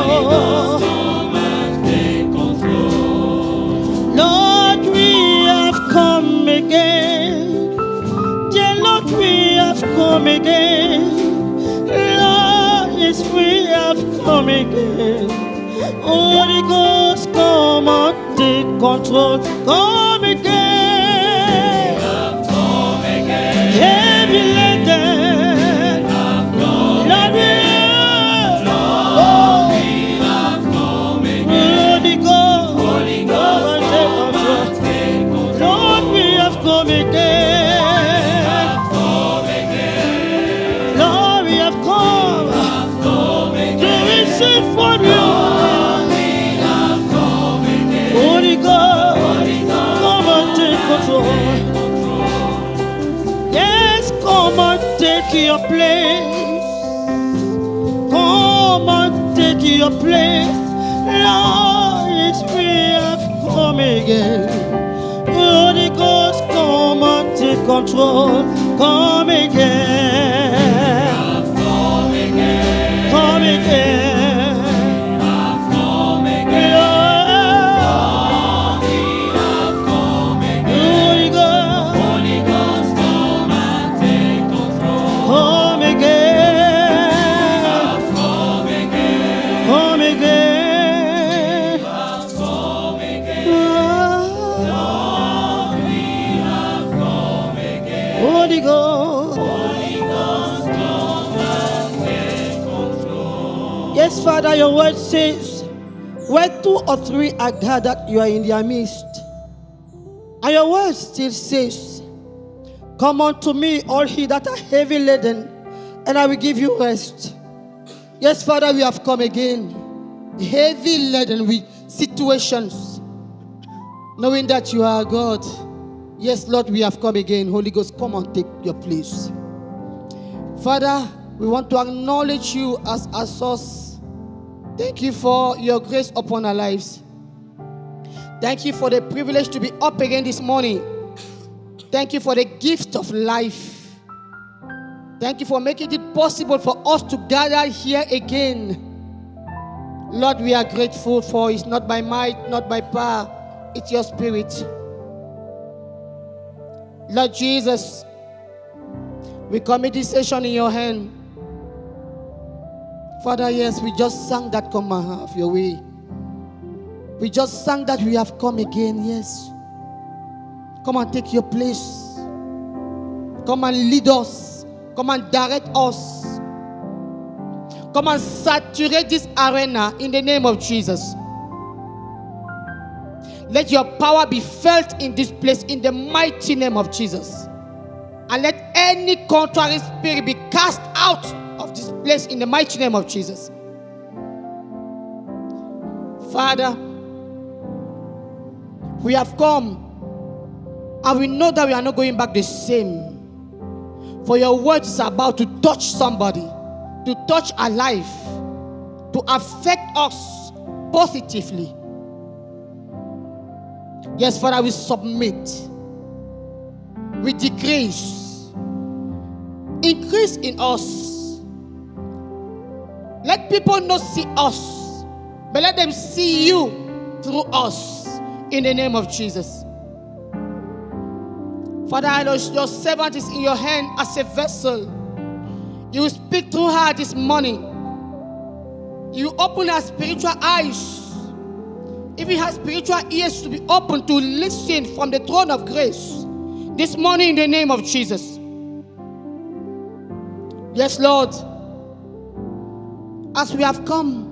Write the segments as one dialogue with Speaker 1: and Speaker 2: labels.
Speaker 1: control. Lord, we have come again. Dear Lord, we have come again. Lord, yes, we have come again. Holy Ghost, come and take control. Come again. Heavy laden. Lord, we have Holy Ghost, come and take control. Lord, we have come again. Lord, we have come to receive from you. Holy Ghost, come and take control. Yes, come and take your place. Come and take your place. Lord, yes, we have come again. Holy Ghost, come and take control. Come again. Come again. Holy Ghost, yes, Father, your word says, where 2 or 3 are gathered, you are in their midst. And your word still says, come unto me, all ye that are heavy laden, and I will give you rest. Yes, Father, we have come again, heavy laden with situations, knowing that you are God. Yes, Lord, we have come again. Holy Ghost, come and take your place. Father, we want to acknowledge you as our source. Thank you for your grace upon our lives. Thank you for the privilege to be up again this morning. Thank you for the gift of life. Thank you for making it possible for us to gather here again. Lord, we are grateful, for it's not by might, not by power, it's your spirit. Lord Jesus, we commit this session in your hand. Father, yes, we just sang that, come and have your way. We just sang that we have come again, yes. Come and take your place. Come and lead us. Come and direct us. Come and saturate this arena in the name of Jesus. Let your power be felt in this place in the mighty name of Jesus. And let any contrary spirit be cast out of this place in the mighty name of Jesus. Father, we have come and we know that we are not going back the same. For your word is about to touch somebody, to touch our life, to affect us positively. Yes, Father, we submit. We decrease. Increase in us. Let people not see us, but let them see you through us in the name of Jesus. Father, I know your servant is in your hand as a vessel. You will speak through her this morning. You will open her spiritual eyes. If he has spiritual ears to be open to listen from the throne of grace this morning in the name of Jesus. Yes, Lord. As we have come,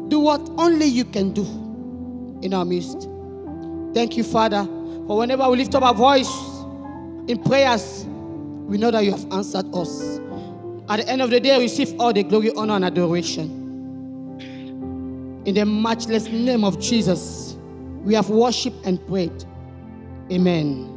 Speaker 1: do what only you can do in our midst. Thank you, Father, for whenever we lift up our voice in prayers, we know that you have answered us. At the end of the day, receive all the glory, honor, and adoration. In the matchless name of Jesus, we have worshipped and prayed. Amen.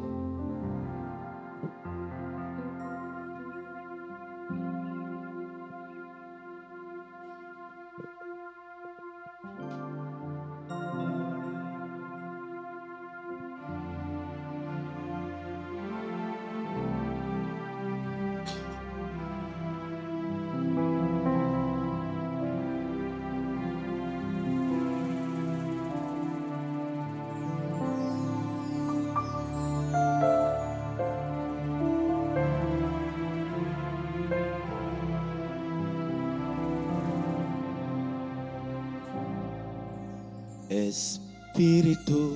Speaker 2: Espíritu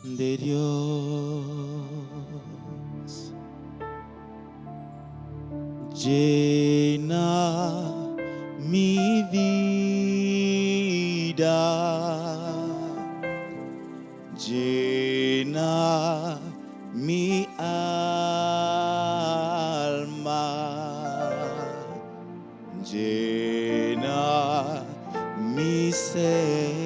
Speaker 2: de Dios, llena mi vida, llena mi alma, llena mi ser.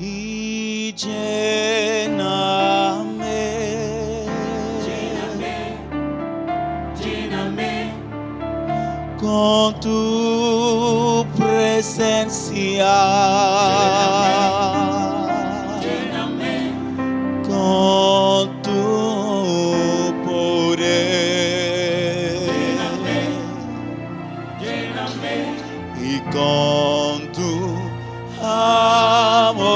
Speaker 2: Y lléname, lléname con tu presencia, lléname con tu poder, lléname y con tu amor,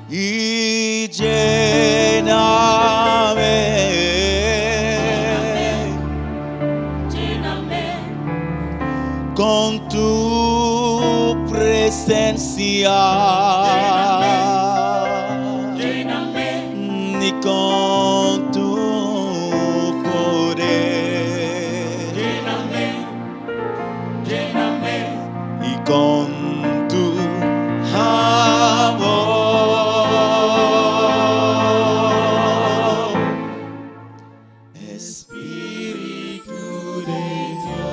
Speaker 2: y lléname, lléname con tu presencia, lléname y con tu poder, lléname y con tu amor, Espíritu de Dios.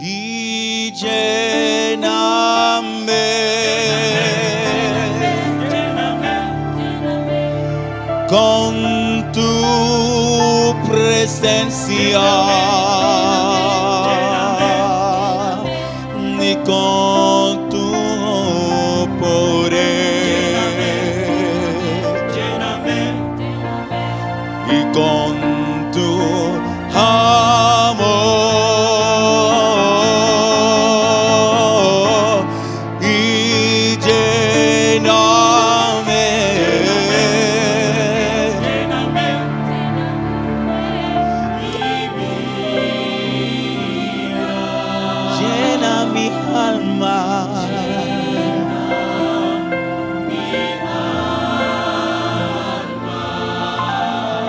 Speaker 2: Y lléname con tu presencia y con tu poder, y con tu amor, y lléname, llena mi alma,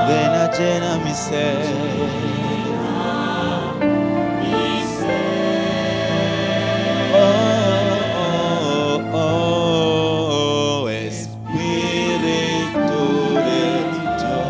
Speaker 2: ven a llenar mi ser. Oh, Espíritu de Dios.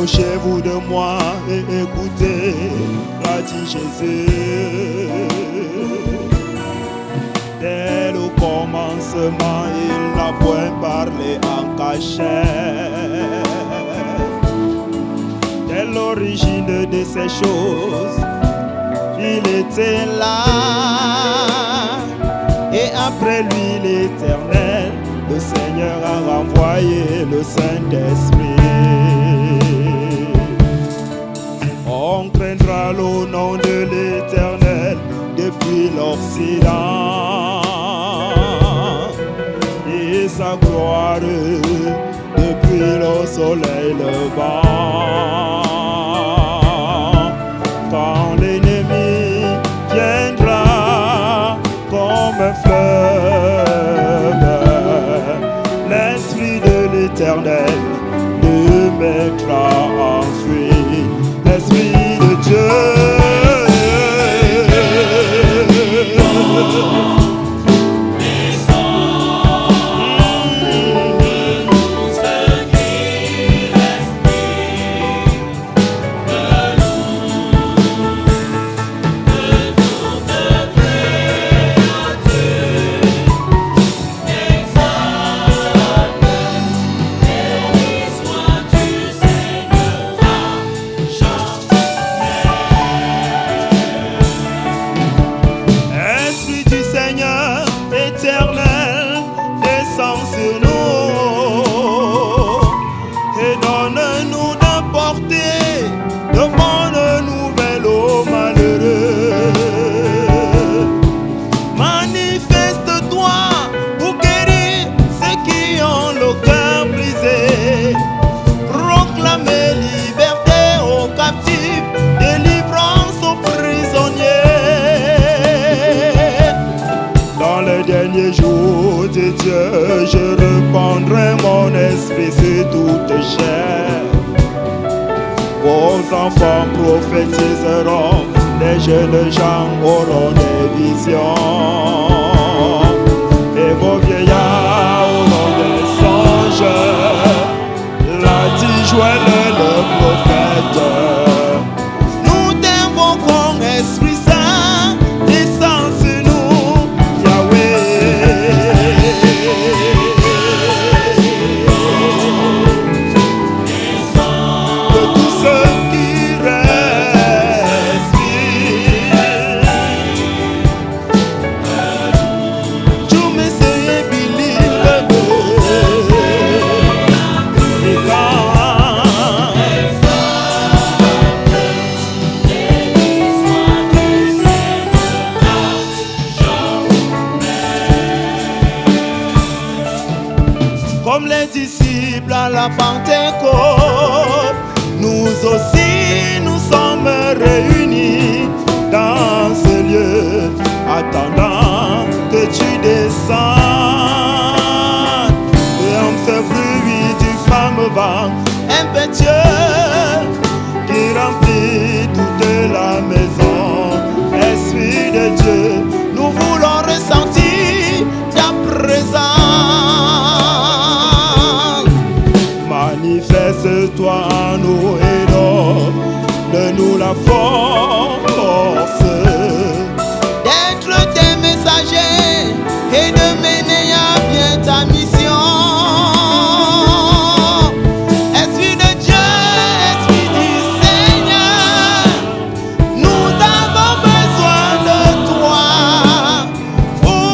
Speaker 2: Approchez-vous de moi et écoutez, a dit Jésus. Dès le commencement, il n'a point parlé en cachette. Dès l'origine de ces choses, il était là. Et après lui l'Éternel, le Seigneur a renvoyé le Saint-Esprit. On craindra le nom de l'Éternel depuis l'Occident et sa gloire depuis le soleil levant. Quand l'ennemi viendra comme un fleuve, l'Esprit de l'Éternel le mettra en fuite. L'Esprit de Dieu. Dieu, je répandrai mon esprit sur toute chair. Vos enfants prophétiseront, les jeunes gens auront des visions, et vos vieillards auront des songes. L'a dit Joël le prophète. Nous t'invoquons, Esprit Saint, descends sur nous, Yahweh. Comme les disciples à la Pentecôte, nous aussi nous sommes réunis dans ce lieu, attendant que tu descendes. Et en ce bruit du fameux vent impétueux qui remplit toute la maison, Esprit de Dieu, nous voulons ressentir ta présence. Manifeste-toi en nous et donne-nous la force d'être tes messagers et de mener à bien ta mission. Esprit de Dieu, Esprit du Seigneur, nous avons besoin de toi pour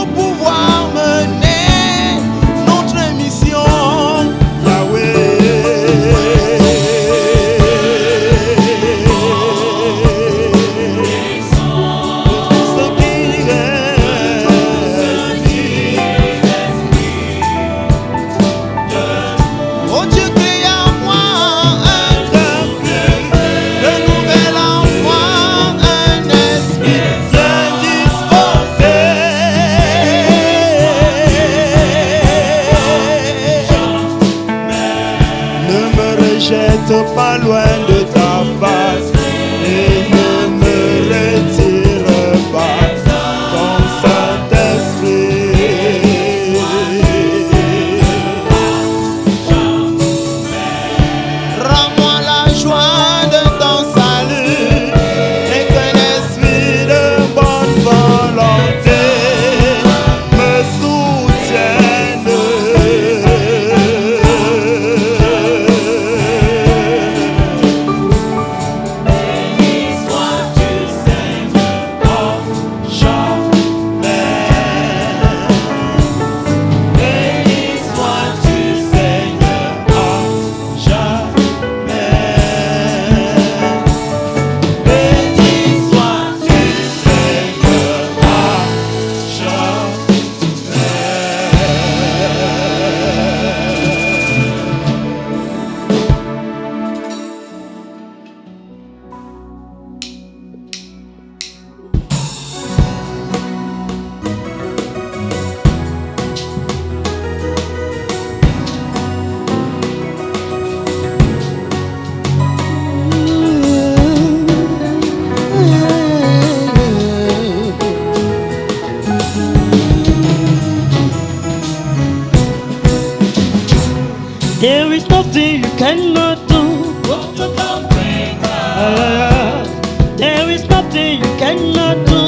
Speaker 1: cannot do.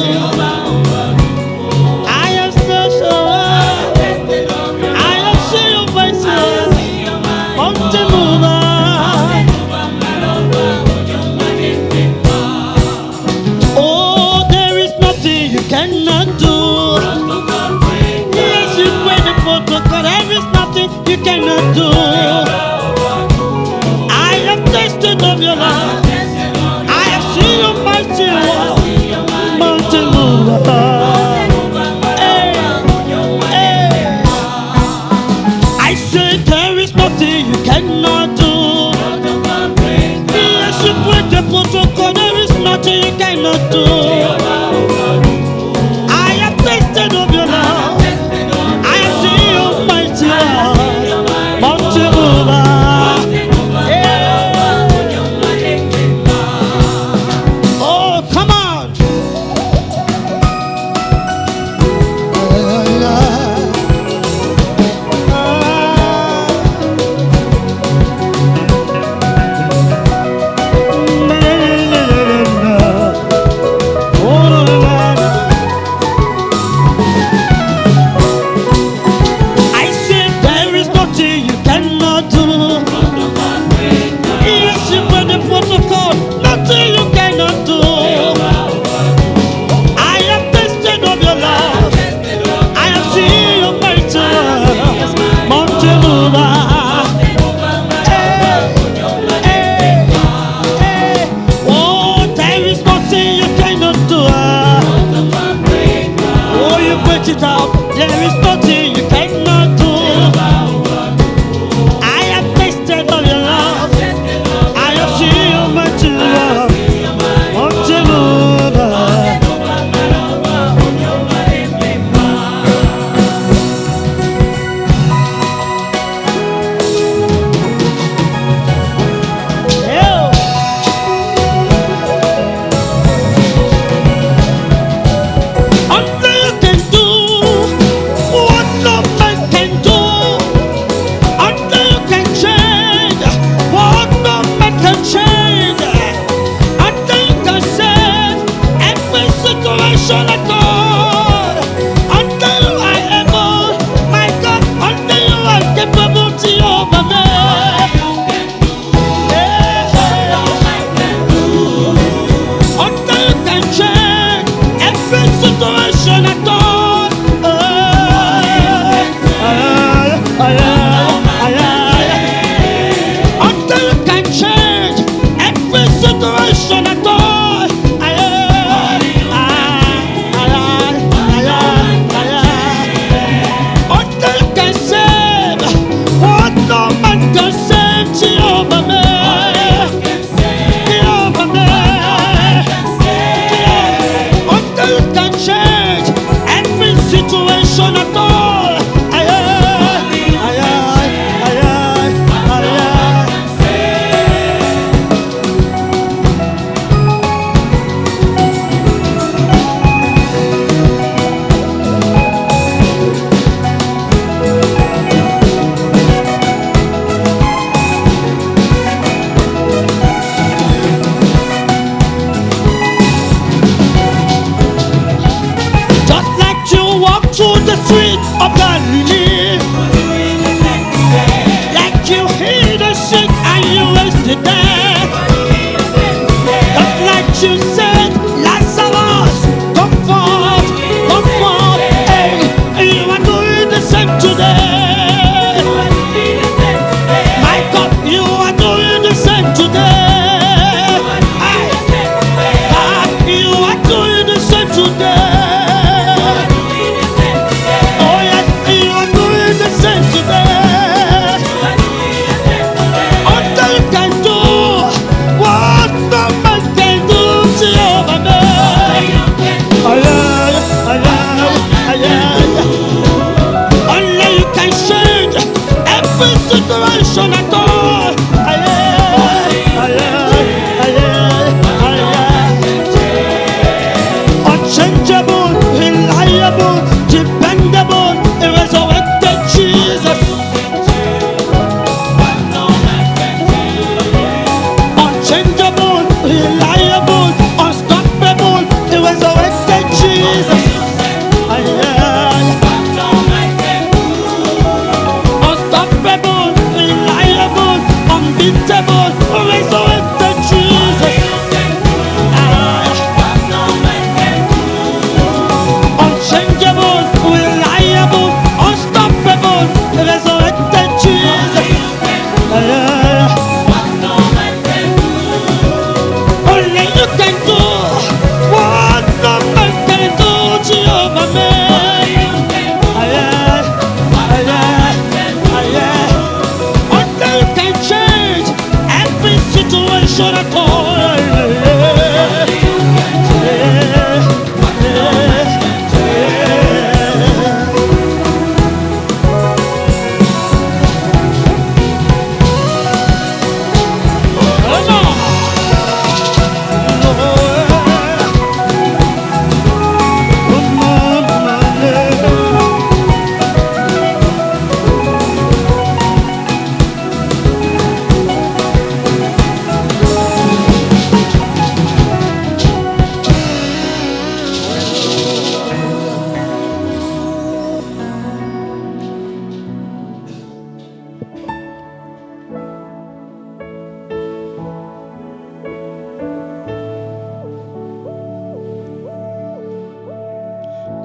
Speaker 1: I am so sure. I have seen your voices. Mountain mover. Oh, there is nothing you cannot do. Yes, you break the protocol. There is nothing you cannot do. I have tasted of your love. I have seen your mighty work. Mountain mover. Hey, hey. I say there is nothing you cannot do. Yes, you break the protocol. There is nothing you cannot do. I have tasted of your love. I have seen your mighty work. Mountain mover. Oh, come on. I said there is nothing you cannot do. Yes, you break the protocol. Nothing you cannot do. I have tasted of your love. I have seen your mighty works. Mountain mover. Hey, hey, hey. Oh, there is nothing you cannot do. Oh, you break it up. There is nothing you cannot do. I have tasted of your love. I have seen your mighty love. Mountain mover. Yeah. Only you can do what no man can do. Only you can change what no man can change. Only you can save every situation at all. Only you are able, my God. Only you are capable to over me. Only you can change every situation at all. Until you can change every situation at all. Until you can save what no man can save. Jehovah me. Jehovah me. Until you can change every situation at all. Just like you walk through the street of Galilee, like you heal the sick and you raise the dead. Just like you said, Lazarus, come forth, come forth. Hey, you are doing the same today. My God, you are doing the same today. You are doing the same today. Oh yes,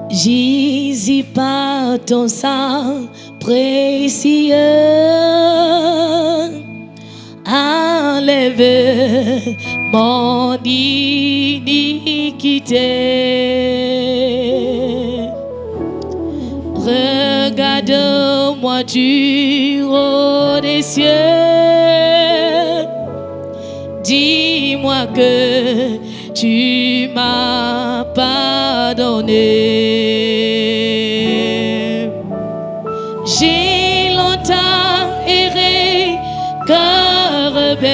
Speaker 3: Jésus, par ton sang précieux, enlève mon iniquité. Regarde-moi du haut des cieux, dis-moi que tu m'as pardonné. J'ai longtemps erré, cœur rebelle,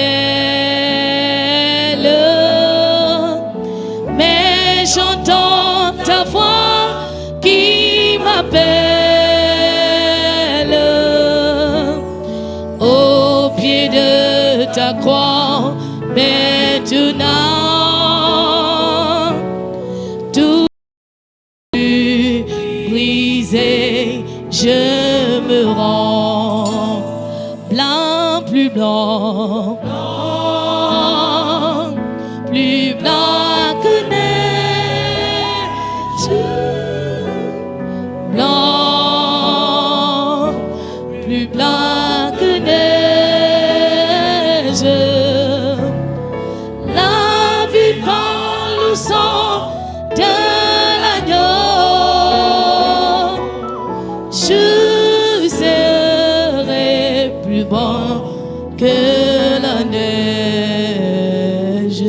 Speaker 3: mais j'entends ta voix qui m'appelle. Au pied de ta croix, maintenant, tout brisé, je me rends blanc, plus blanc, blanc, plus blanc que neige, blanc, plus blanc que neige. La vie par le sang de l'agneau, je serai plus bon que la neige.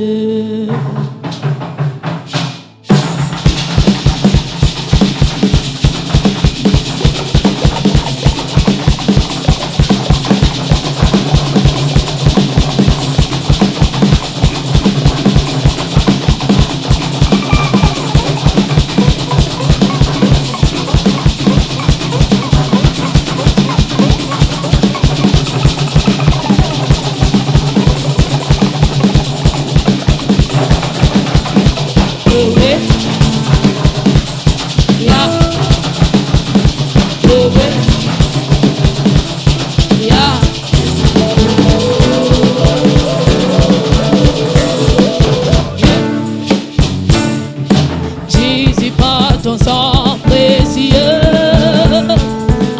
Speaker 3: Jésus, par ton sang précieux,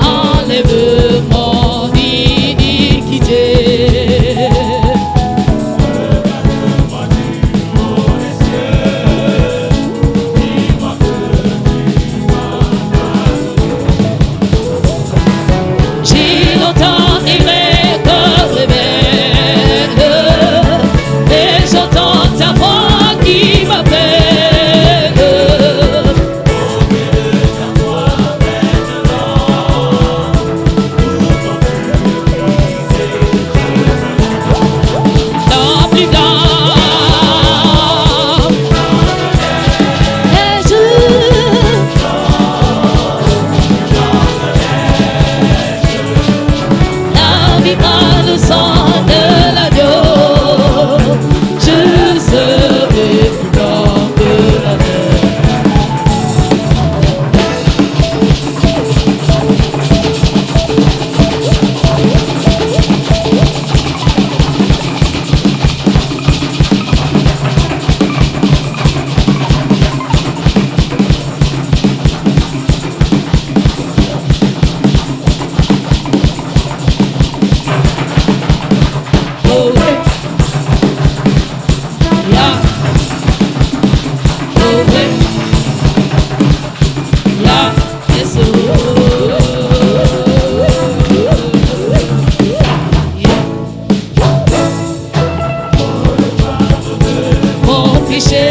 Speaker 3: enlève mon iniquité. Regarde-moi du haut des cieux, dis-moi que tu m'as pardonné. J'ai longtemps aimé cœur rebelle, et j'entends ta voix qui m'appelle. Le sang de l'agneau, je serai plus blanc que la neige. Mon péché,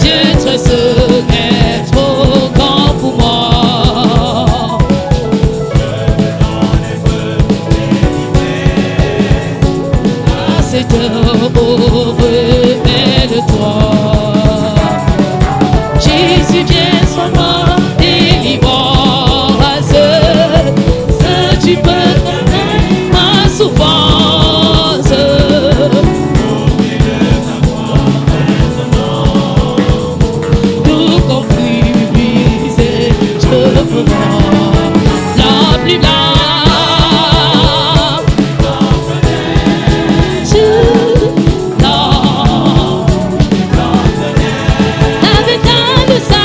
Speaker 3: Dieu te serait trop grand pour moi. À cette heure, oh, révèle-toi. Jésus, viens sur moi, délivrance. Si tu peux connaître ma souffrance. Tout compris, brisé, je me rends blanc, plus blanc. Avec un de ça.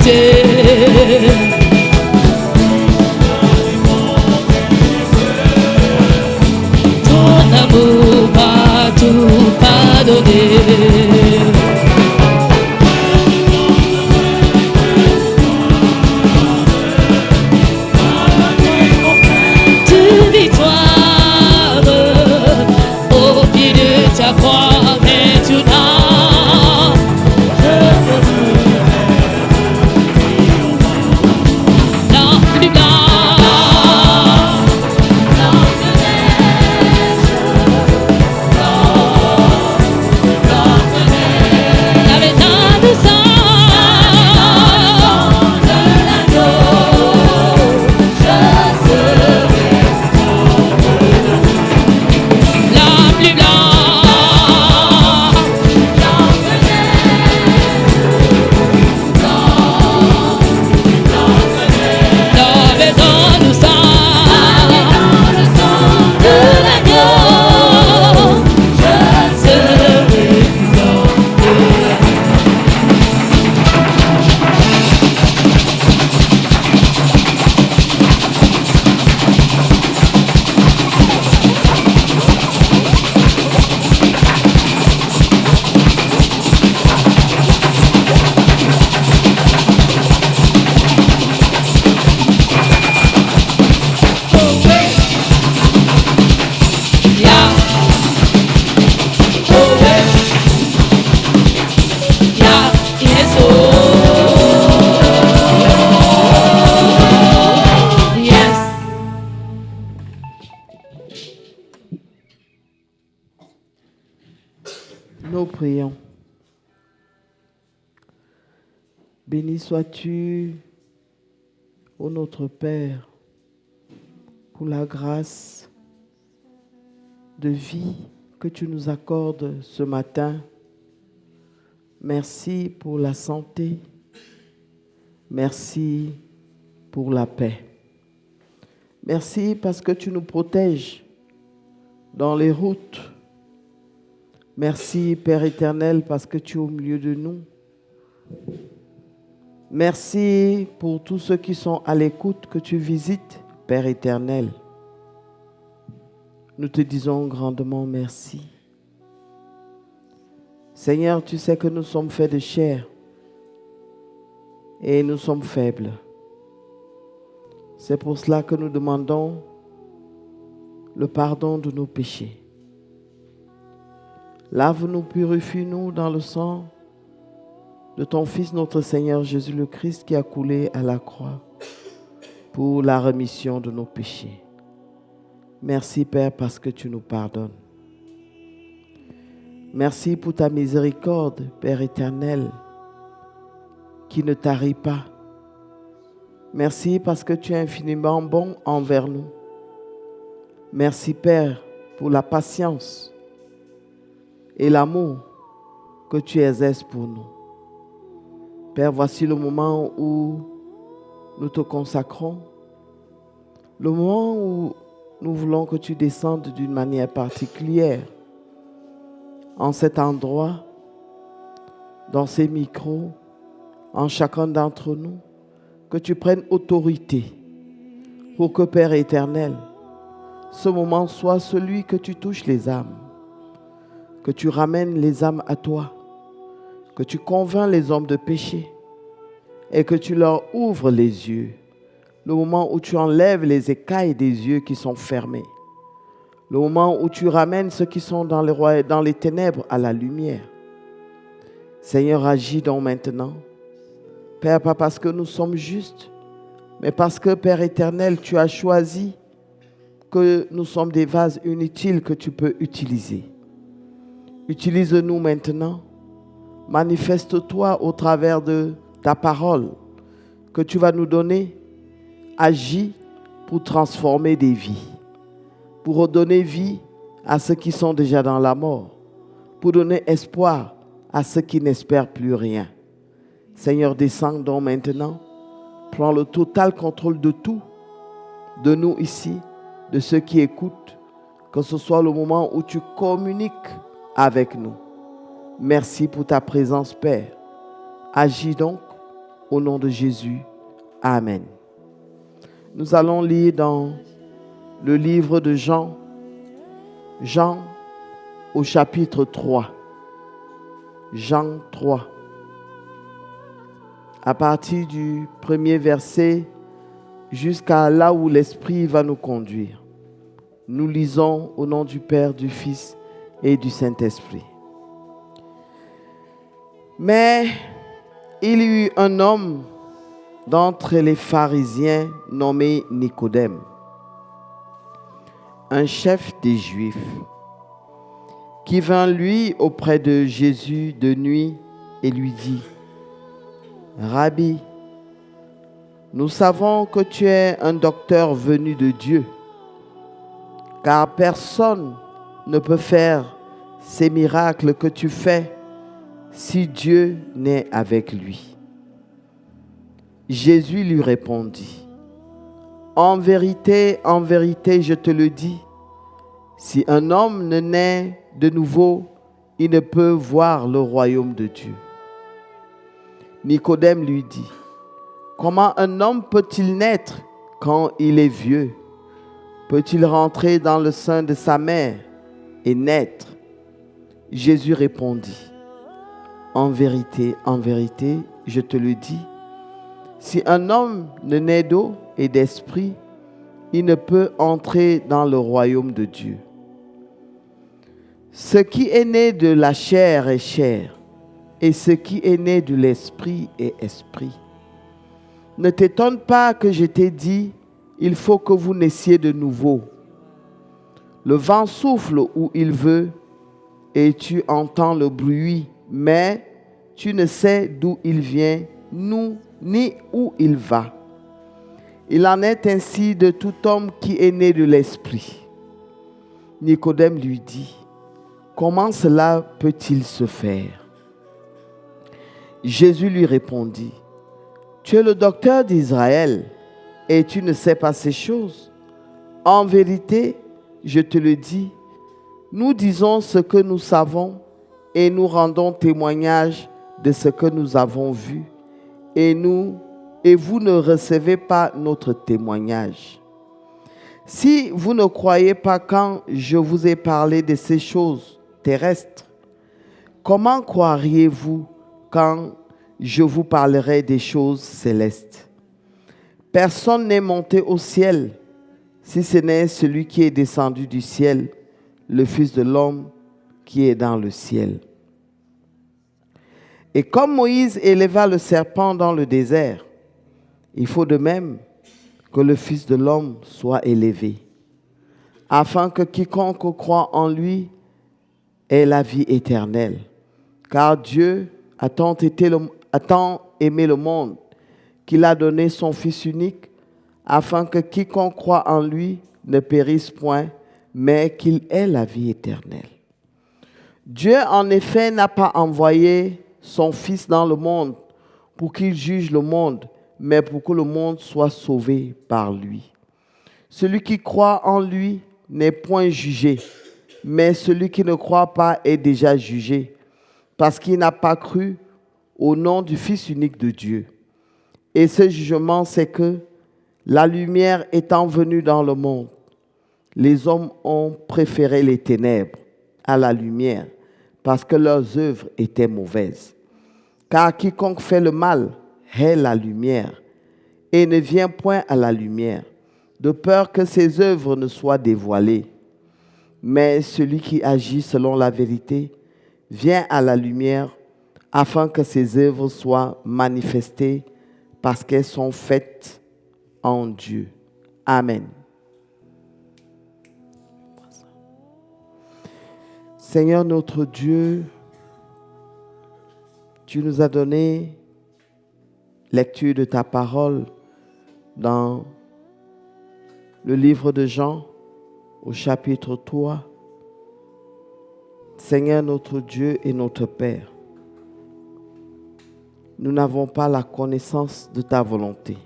Speaker 3: fidélité. Ton amour m'a tout pardonné. De victoire au pied de ta croix maintenant. Non, plus blanc.
Speaker 4: Nous prions. Béni sois-tu, ô notre Père, pour la grâce de vie que tu nous accordes ce matin. Merci pour la santé. Merci pour la paix. Merci parce que tu nous protèges dans les routes. Merci, Père éternel, parce que tu es au milieu de nous. Merci pour tous ceux qui sont à l'écoute, que tu visites, Père éternel. Nous te disons grandement merci. Seigneur, tu sais que nous sommes faits de chair et nous sommes faibles. C'est pour cela que nous demandons le pardon de nos péchés. Lave-nous, purifie-nous dans le sang de ton Fils, notre Seigneur Jésus le Christ, qui a coulé à la croix pour la rémission de nos péchés. Merci, Père, parce que tu nous pardonnes. Merci pour ta miséricorde, Père éternel, qui ne tarit pas. Merci parce que tu es infiniment bon envers nous. Merci, Père, pour la patience et l'amour que tu exerces pour nous. Père, voici le moment où nous te consacrons, le moment où nous voulons que tu descendes d'une manière particulière en cet endroit, dans ces micros, en chacun d'entre nous, que tu prennes autorité pour que, Père éternel, ce moment soit celui que tu touches les âmes, que tu ramènes les âmes à toi, que tu convaincs les hommes de péché et que tu leur ouvres les yeux. Le moment où tu enlèves les écailles des yeux qui sont fermés. Le moment où tu ramènes ceux qui sont dans les ténèbres à la lumière. Seigneur, agis donc maintenant. Père, pas parce que nous sommes justes, mais parce que, Père éternel, tu as choisi que nous sommes des vases inutiles que tu peux utiliser. Utilise-nous maintenant. Manifeste-toi au travers de ta parole que tu vas nous donner. Agis pour transformer des vies, pour redonner vie à ceux qui sont déjà dans la mort, pour donner espoir à ceux qui n'espèrent plus rien. Seigneur, descends donc maintenant. Prends le total contrôle de tout, de nous ici, de ceux qui écoutent, que ce soit le moment où tu communiques avec nous. Merci pour ta présence, Père. Agis donc Au nom de Jésus, Amen. Nous allons lire dans le livre de Jean, Jean au chapitre 3. Jean 3. À partir du premier verset jusqu'à là où l'Esprit va nous conduire. Nous lisons au nom du Père, du Fils et du Saint-Esprit. Mais il y eut un homme d'entre les pharisiens nommé Nicodème, un chef des Juifs, qui vint lui auprès de Jésus de nuit et lui dit: Rabbi, nous savons que tu es un docteur venu de Dieu, car personne ne peut faire ces miracles que tu fais si Dieu n'est avec lui. Jésus lui répondit: en vérité, je te le dis, si un homme ne naît de nouveau, il ne peut voir le royaume de Dieu. Nicodème lui dit: comment un homme peut-il naître quand il est vieux? Peut-il rentrer dans le sein de sa mère et naître? Jésus répondit: en vérité, je te le dis, si un homme ne naît d'eau et d'esprit, il ne peut entrer dans le royaume de Dieu. Ce qui est né de la chair est chair, et ce qui est né de l'esprit est esprit. Ne t'étonne pas que je t'ai dit, il faut que vous naissiez de nouveau. Le vent souffle où il veut, et tu entends le bruit, mais tu ne sais d'où il vient, ni où il va. Il en est ainsi de tout homme qui est né de l'esprit. Nicodème lui dit: comment cela peut-il se faire? Jésus lui répondit: tu es le docteur d'Israël et tu ne sais pas ces choses. En vérité, je te le dis, nous disons ce que nous savons et nous rendons témoignage de ce que nous avons vu, et vous ne recevez pas notre témoignage. Si vous ne croyez pas quand je vous ai parlé de ces choses terrestres, comment croiriez-vous quand je vous parlerai des choses célestes? Personne n'est monté au ciel, si ce n'est celui qui est descendu du ciel, le Fils de l'homme qui est dans le ciel. Et comme Moïse éleva le serpent dans le désert, il faut de même que le Fils de l'homme soit élevé, afin que quiconque croit en lui ait la vie éternelle. Car Dieu a tant aimé le monde qu'il a donné son Fils unique, afin que quiconque croit en lui ne périsse point, mais qu'il ait la vie éternelle. Dieu, en effet, n'a pas envoyé son Fils dans le monde pour qu'il juge le monde, mais pour que le monde soit sauvé par lui. Celui qui croit en lui n'est point jugé, mais celui qui ne croit pas est déjà jugé, parce qu'il n'a pas cru au nom du Fils unique de Dieu. Et ce jugement, c'est que la lumière étant venue dans le monde, les hommes ont préféré les ténèbres à la lumière, parce que leurs œuvres étaient mauvaises. Car quiconque fait le mal hait la lumière et ne vient point à la lumière, de peur que ses œuvres ne soient dévoilées. Mais celui qui agit selon la vérité vient à la lumière, afin que ses œuvres soient manifestées, parce qu'elles sont faites en Dieu. Amen. Seigneur notre Dieu, tu nous as donné lecture de ta parole dans le livre de Jean au chapitre 3. Seigneur notre Dieu et notre Père, nous n'avons pas la connaissance de ta volonté.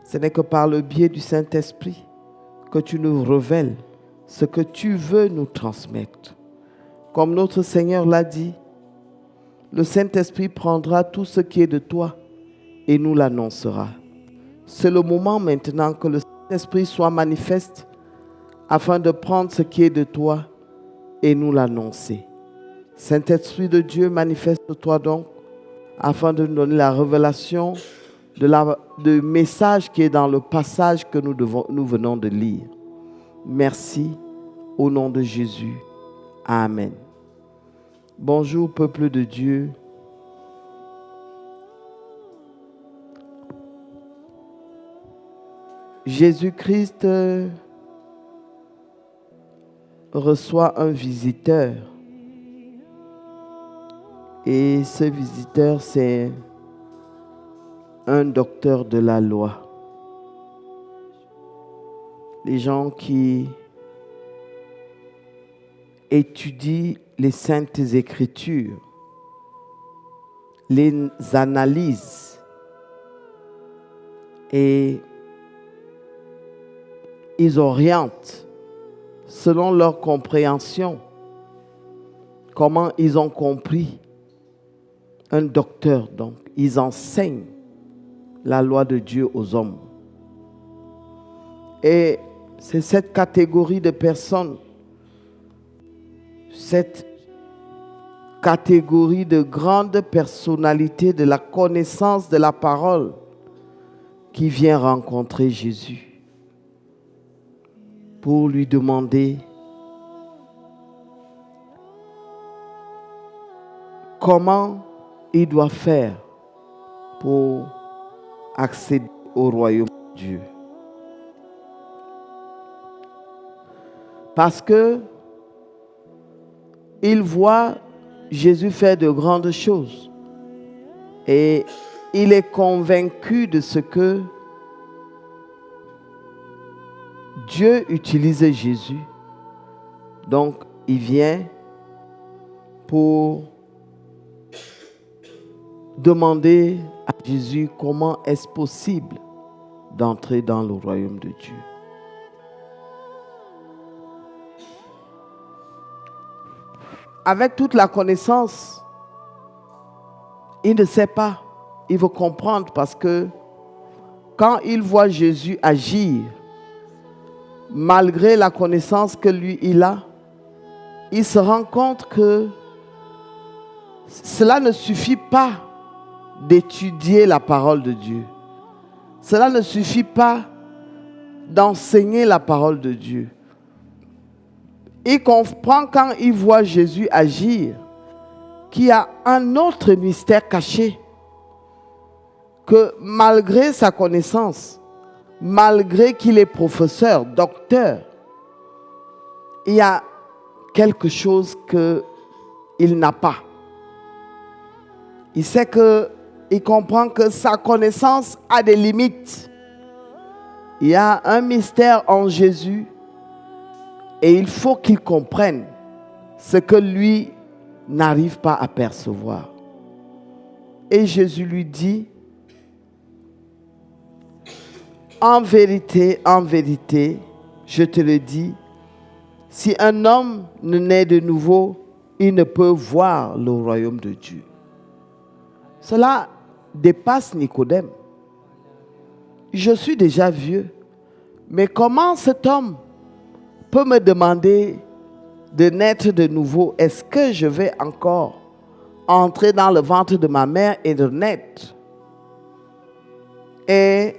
Speaker 4: Ce n'est que par le biais du Saint-Esprit que tu nous révèles ce que tu veux nous transmettre. Comme notre Seigneur l'a dit, le Saint-Esprit prendra tout ce qui est de toi et nous l'annoncera. C'est le moment maintenant que le Saint-Esprit soit manifeste afin de prendre ce qui est de toi et nous l'annoncer. Saint-Esprit de Dieu, manifeste-toi donc afin de nous donner la révélation du message qui est dans le passage que nous venons de lire. Merci au nom de Jésus. Amen. Bonjour peuple de Dieu. Jésus-Christ reçoit un visiteur. Et ce visiteur, c'est un docteur de la loi. Les gens qui étudient les saintes écritures, les analysent et ils orientent selon leur compréhension comment ils ont compris. Un docteur, donc, ils enseignent la loi de Dieu aux hommes. Et c'est cette catégorie de personnes, cette catégorie de grandes personnalités de la connaissance de la parole qui vient rencontrer Jésus pour lui demander comment il doit faire pour accéder au royaume de Dieu. Parce que il voit Jésus faire de grandes choses et il est convaincu de ce que Dieu utilise Jésus. Donc, il vient pour demander à Jésus comment est-ce possible d'entrer dans le royaume de Dieu. Avec toute la connaissance, il ne sait pas. Il veut comprendre parce que quand il voit Jésus agir, malgré la connaissance que lui il a, il se rend compte que cela ne suffit pas d'étudier la parole de Dieu. Cela ne suffit pas d'enseigner la parole de Dieu. Il comprend quand il voit Jésus agir qu'il y a un autre mystère caché, que malgré sa connaissance, malgré qu'il est professeur, docteur, il y a quelque chose qu'il n'a pas. Il comprend que sa connaissance a des limites. Il y a un mystère en Jésus et il faut qu'il comprenne ce que lui n'arrive pas à percevoir. Et Jésus lui dit, en vérité, je te le dis, si un homme ne naît de nouveau, il ne peut voir le royaume de Dieu. Cela dépasse Nicodème. Je suis déjà vieux, mais comment cet homme peut me demander de naître de nouveau? Est-ce que je vais encore entrer dans le ventre de ma mère et de naître? Et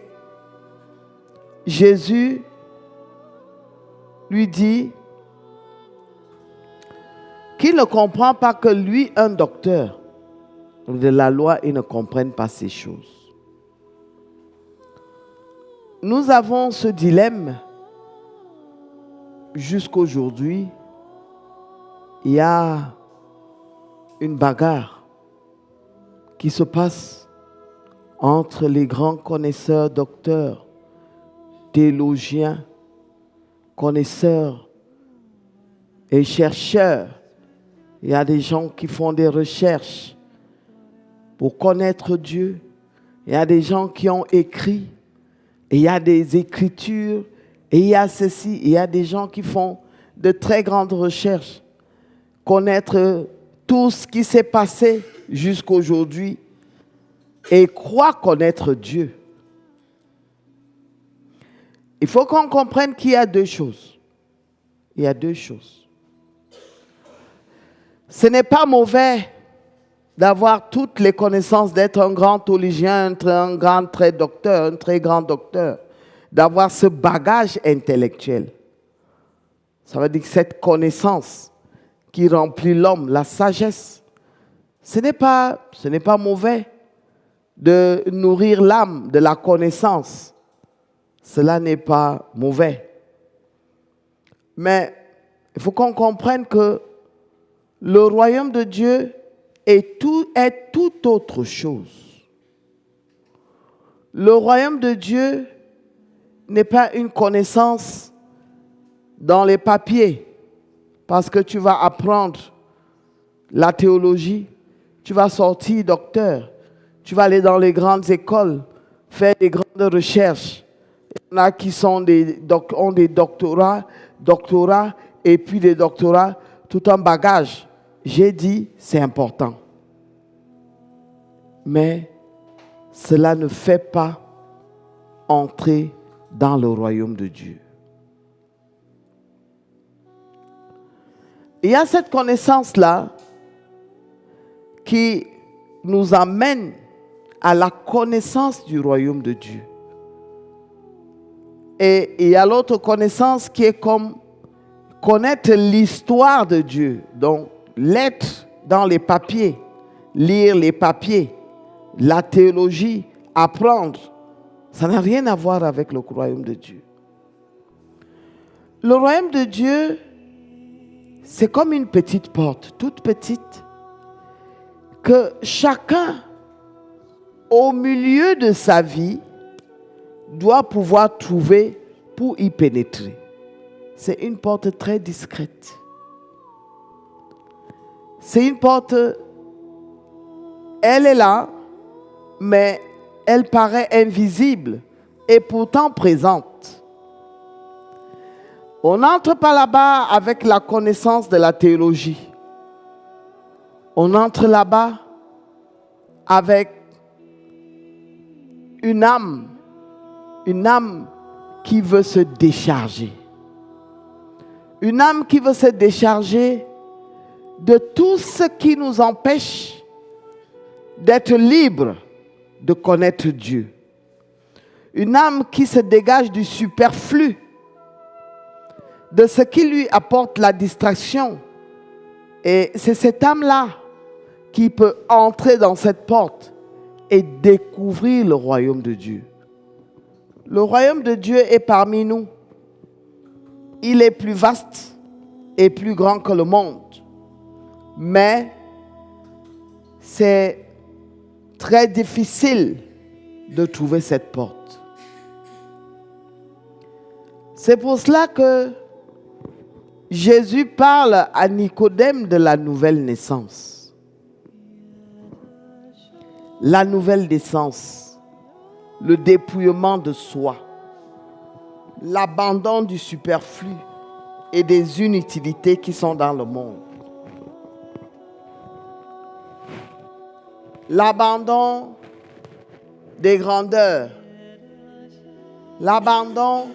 Speaker 4: Jésus lui dit qu'il ne comprend pas que lui, un docteur de la loi, il ne comprenne pas ces choses. Nous avons ce dilemme jusqu'aujourd'hui. Il y a une bagarre qui se passe entre les grands connaisseurs, docteurs, théologiens, connaisseurs et chercheurs. Il y a des gens qui font des recherches pour connaître Dieu. Il y a des gens qui ont écrit. Et il y a des écritures. Et il y a ceci. Il y a des gens qui font de très grandes recherches. Connaître tout ce qui s'est passé jusqu'aujourd'hui. et croient connaître Dieu. Il faut qu'on comprenne qu'il y a deux choses. Il y a deux choses. Ce n'est pas mauvais d'avoir toutes les connaissances, d'être un grand théologien, un grand très docteur, un très grand docteur, d'avoir ce bagage intellectuel. Ça veut dire que cette connaissance qui remplit l'homme, la sagesse, ce n'est pas mauvais de nourrir l'âme de la connaissance. Cela n'est pas mauvais. Mais il faut qu'on comprenne que le royaume de Dieu est tout autre chose. Le royaume de Dieu n'est pas une connaissance dans les papiers, parce que tu vas apprendre la théologie, tu vas sortir docteur, tu vas aller dans les grandes écoles, faire des grandes recherches. Il y en a qui ont des doctorats, et puis des doctorats, tout un bagage. J'ai dit, c'est important. Mais cela ne fait pas entrer dans le royaume de Dieu. Il y a cette connaissance-là qui nous amène à la connaissance du royaume de Dieu. Et il y a l'autre connaissance qui est comme connaître l'histoire de Dieu. Donc, l'être dans les papiers, lire les papiers, la théologie, apprendre. Ça n'a rien à voir avec le royaume de Dieu. Le royaume de Dieu, c'est comme une petite porte, toute petite, que chacun, au milieu de sa vie, doit pouvoir trouver pour y pénétrer. C'est une porte très discrète. C'est une porte, elle est là, mais elle paraît invisible et pourtant présente. On n'entre pas là-bas avec la connaissance de la théologie. On entre là-bas avec une âme qui veut se décharger. Une âme qui veut se décharger de tout ce qui nous empêche d'être libre de connaître Dieu. Une âme qui se dégage du superflu, de ce qui lui apporte la distraction. Et c'est cette âme-là qui peut entrer dans cette porte et découvrir le royaume de Dieu. Le royaume de Dieu est parmi nous. Il est plus vaste et plus grand que le monde. Mais c'est très difficile de trouver cette porte. C'est pour cela que Jésus parle à Nicodème de la nouvelle naissance. La nouvelle naissance, le dépouillement de soi, l'abandon du superflu et des inutilités qui sont dans le monde. L'abandon des grandeurs, l'abandon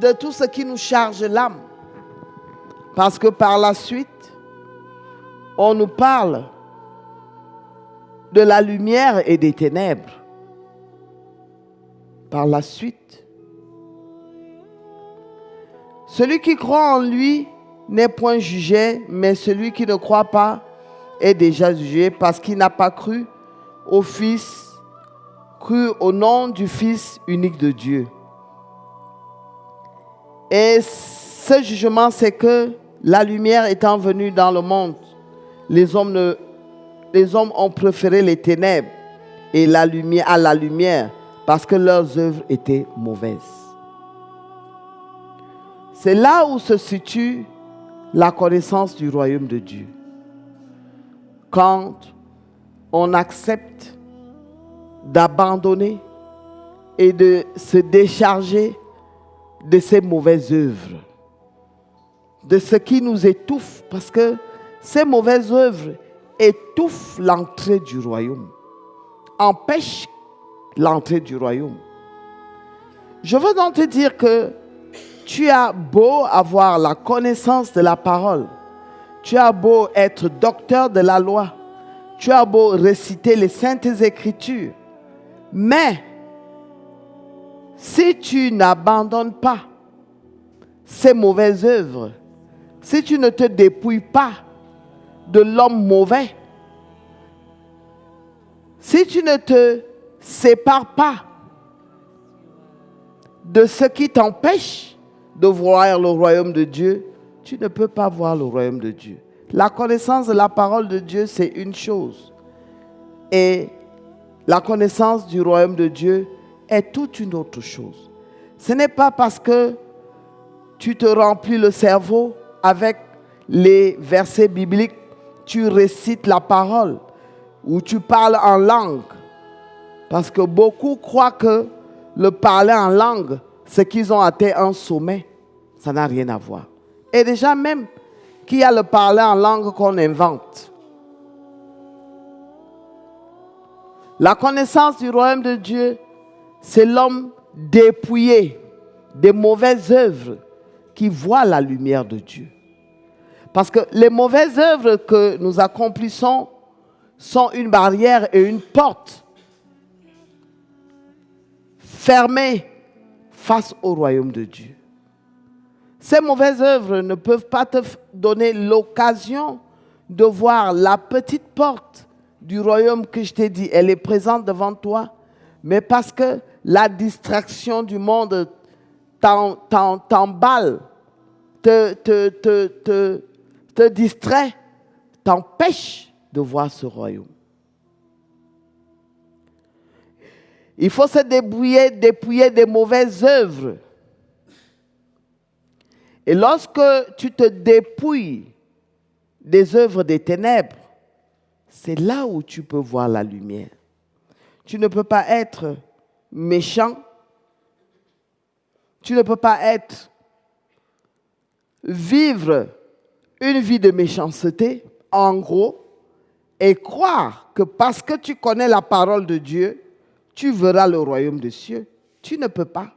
Speaker 4: de tout ce qui nous charge l'âme. Parce que par la suite, on nous parle de la lumière et des ténèbres. Par la suite, celui qui croit en lui n'est point jugé, mais celui qui ne croit pas est déjà jugé parce qu'il n'a pas cru au Fils, cru au nom du Fils unique de Dieu. Et ce jugement, c'est que la lumière étant venue dans le monde, les hommes ont préféré les ténèbres et la lumière à la lumière parce que leurs œuvres étaient mauvaises. C'est là où se situe la connaissance du royaume de Dieu. Quand on accepte d'abandonner et de se décharger de ces mauvaises œuvres, de ce qui nous étouffe, parce que ces mauvaises œuvres étouffent l'entrée du royaume. empêche l'entrée du royaume. Je veux donc te dire que tu as beau avoir la connaissance de la parole, tu as beau être docteur de la loi, tu as beau réciter les saintes écritures, mais si tu n'abandonnes pas ces mauvaises œuvres, si tu ne te dépouilles pas de l'homme mauvais, si tu ne te sépares pas de ce qui t'empêche de voir le royaume de Dieu, tu ne peux pas voir le royaume de Dieu. La connaissance de la parole de Dieu, c'est une chose. Et la connaissance du royaume de Dieu est toute une autre chose. Ce n'est pas parce que tu te remplis le cerveau avec les versets bibliques, tu récites la parole ou tu parles en langue. Parce que beaucoup croient que le parler en langue, c'est qu'ils ont atteint un sommet. Ça n'a rien à voir. Et déjà même, qu'il y a le parler en langue qu'on invente. La connaissance du royaume de Dieu, c'est l'homme dépouillé des mauvaises œuvres qui voit la lumière de Dieu. Parce que les mauvaises œuvres que nous accomplissons sont une barrière et une porte fermée face au royaume de Dieu. Ces mauvaises œuvres ne peuvent pas te donner l'occasion de voir la petite porte du royaume que je t'ai dit. Elle est présente devant toi, mais parce que la distraction du monde t'emballe, te distrait, t'empêche de voir ce royaume. Il faut se dépouiller des mauvaises œuvres. Et lorsque tu te dépouilles des œuvres des ténèbres, c'est là où tu peux voir la lumière. Tu ne peux pas être méchant. Tu ne peux pas vivre une vie de méchanceté, en gros, et croire que parce que tu connais la parole de Dieu, tu verras le royaume des cieux. Tu ne peux pas.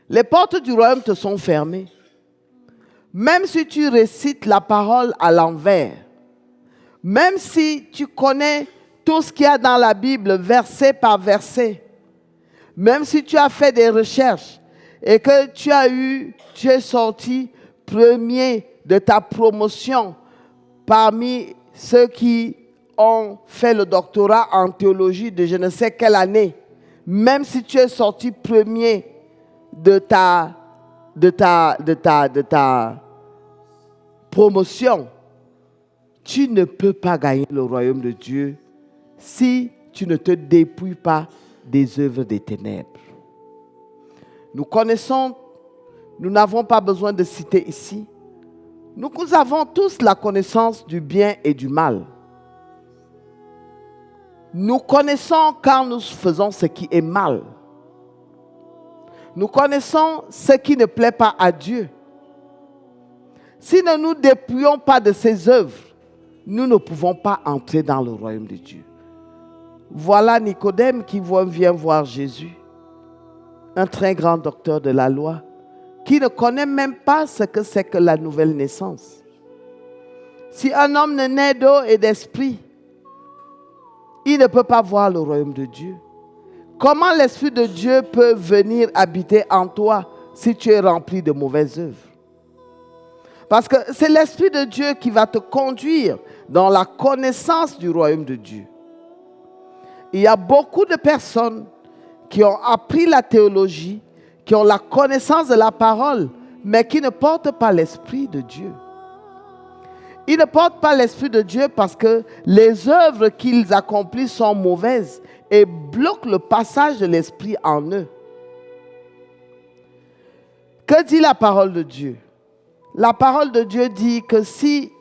Speaker 4: Les portes du royaume te sont fermées. Même si tu récites la parole à l'envers, même si tu connais tout ce qu'il y a dans la Bible, verset par verset, même si tu as fait des recherches et que tu es sorti premier de ta promotion parmi ceux qui ont fait le doctorat en théologie de je ne sais quelle année, même si tu es sorti premier de ta promotion, tu ne peux pas gagner le royaume de Dieu si tu ne te dépouilles pas des œuvres des ténèbres. Nous connaissons, nous n'avons pas besoin de citer ici, nous avons tous la connaissance du bien et du mal. Nous connaissons quand nous faisons ce qui est mal. Nous connaissons ce qui ne plaît pas à Dieu. Si nous ne nous dépouillons pas de ces œuvres, nous ne pouvons pas entrer dans le royaume de Dieu. Voilà Nicodème qui vient voir Jésus, un très grand docteur de la loi, qui ne connaît même pas ce que c'est que la nouvelle naissance. Si un homme ne naît d'eau et d'esprit, il ne peut pas voir le royaume de Dieu. Comment l'Esprit de Dieu peut venir habiter en toi si tu es rempli de mauvaises œuvres? Parce que c'est l'Esprit de Dieu qui va te conduire dans la connaissance du royaume de Dieu. Il y a beaucoup de personnes qui ont appris la théologie, qui ont la connaissance de la parole, mais qui ne portent pas l'Esprit de Dieu. Ils ne portent pas l'Esprit de Dieu parce que les œuvres qu'ils accomplissent sont mauvaises et bloquent le passage de l'Esprit en eux. Que dit la parole de Dieu? La parole de Dieu dit que si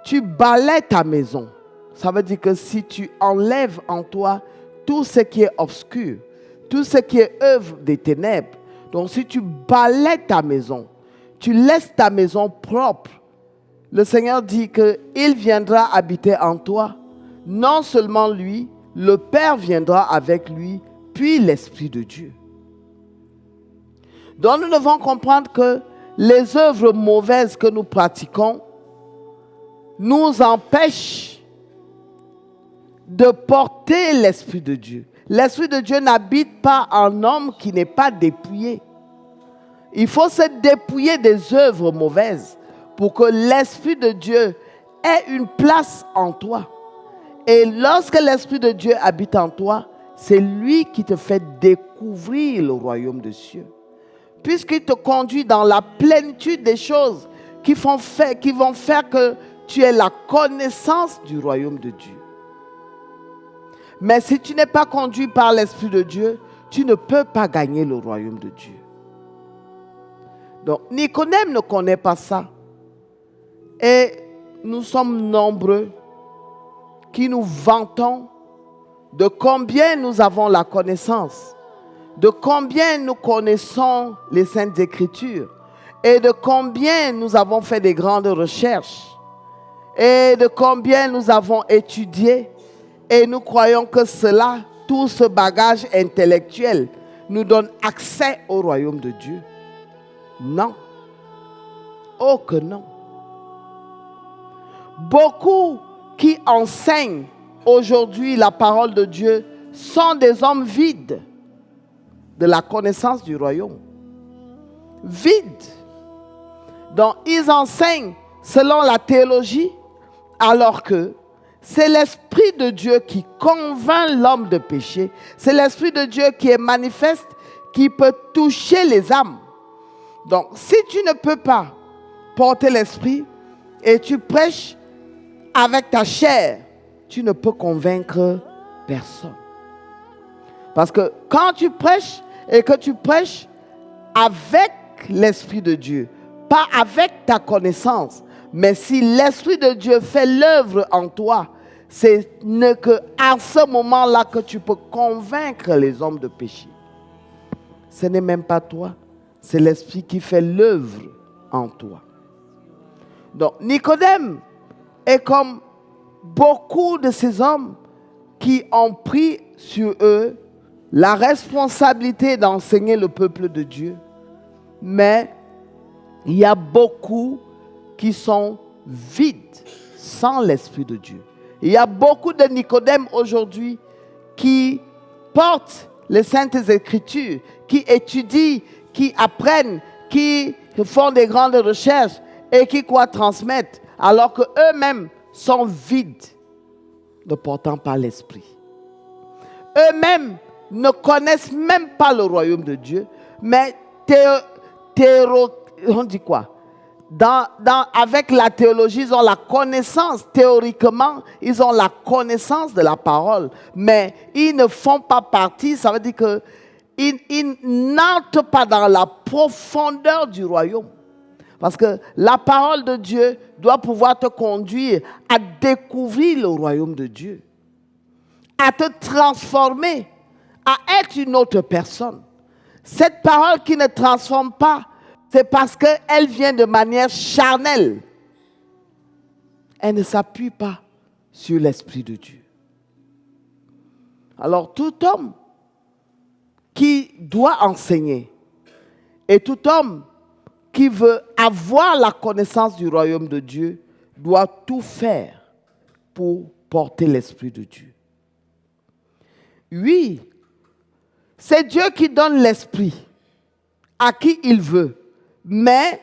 Speaker 4: tu balaies ta maison, ça veut dire que si tu enlèves en toi tout ce qui est obscur, tout ce qui est œuvre des ténèbres, donc si tu balaies ta maison, tu laisses ta maison propre, le Seigneur dit qu'il viendra habiter en toi Non seulement lui, le Père viendra avec lui, puis l'Esprit de Dieu. Donc nous devons comprendre que les œuvres mauvaises que nous pratiquons nous empêchent de porter l'Esprit de Dieu. L'Esprit de Dieu n'habite pas en homme qui n'est pas dépouillé. Il faut se dépouiller des œuvres mauvaises pour que l'Esprit de Dieu ait une place en toi. Et lorsque l'Esprit de Dieu habite en toi, c'est lui qui te fait découvrir le royaume des cieux. Puisqu'il te conduit dans la plénitude des choses qui vont faire que tu aies la connaissance du royaume de Dieu. Mais si tu n'es pas conduit par l'Esprit de Dieu, tu ne peux pas gagner le royaume de Dieu. Donc, Nicodème ne connaît pas ça. Et nous sommes nombreux qui nous vantons de combien nous avons la connaissance, de combien nous connaissons les Saintes Écritures et de combien nous avons fait des grandes recherches et de combien nous avons étudié et nous croyons que cela, tout ce bagage intellectuel nous donne accès au royaume de Dieu. Non. Oh que non. Beaucoup qui enseignent aujourd'hui la parole de Dieu sont des hommes vides de la connaissance du royaume. Vides. Donc ils enseignent selon la théologie, alors que c'est l'Esprit de Dieu qui convainc l'homme de péché. C'est l'Esprit de Dieu qui est manifeste, qui peut toucher les âmes. Donc, si tu ne peux pas porter l'Esprit et tu prêches avec ta chair, tu ne peux convaincre personne. Parce que quand tu prêches et que tu prêches avec l'Esprit de Dieu, pas avec ta connaissance, mais si l'Esprit de Dieu fait l'œuvre en toi, c'est qu'à ce moment-là que tu peux convaincre les hommes de péché. Ce n'est même pas toi, c'est l'Esprit qui fait l'œuvre en toi. Donc Nicodème est comme beaucoup de ces hommes qui ont pris sur eux la responsabilité d'enseigner le peuple de Dieu. Mais il y a beaucoup qui sont vides sans l'Esprit de Dieu. Il y a beaucoup de Nicodème aujourd'hui qui portent les Saintes Écritures, qui étudient, qui apprennent, qui font des grandes recherches et qui croient transmettre, alors qu'eux-mêmes sont vides, ne portant pas l'Esprit. Eux-mêmes ne connaissent même pas le royaume de Dieu, mais on dit quoi? Avec la théologie, ils ont la connaissance, théoriquement, ils ont la connaissance de la parole, mais ils ne font pas partie, ça veut dire qu'ils n'entrent pas dans la profondeur du royaume. Parce que la parole de Dieu doit pouvoir te conduire à découvrir le royaume de Dieu, à te transformer, à être une autre personne. Cette parole qui ne transforme pas, c'est parce qu'elle vient de manière charnelle. Elle ne s'appuie pas sur l'Esprit de Dieu. Alors tout homme qui doit enseigner et tout homme qui veut avoir la connaissance du royaume de Dieu doit tout faire pour porter l'Esprit de Dieu. Oui, c'est Dieu qui donne l'Esprit à qui il veut. Mais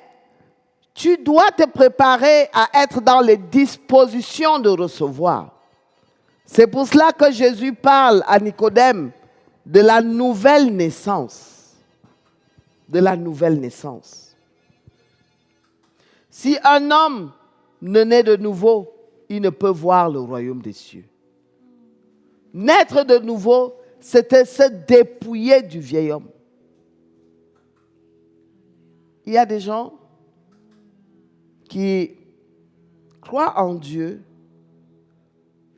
Speaker 4: tu dois te préparer à être dans les dispositions de recevoir. C'est pour cela que Jésus parle à Nicodème de la nouvelle naissance. De la nouvelle naissance. Si un homme ne naît de nouveau, il ne peut voir le royaume des cieux. Naître de nouveau, c'était se dépouiller du vieil homme. Il y a des gens qui croient en Dieu,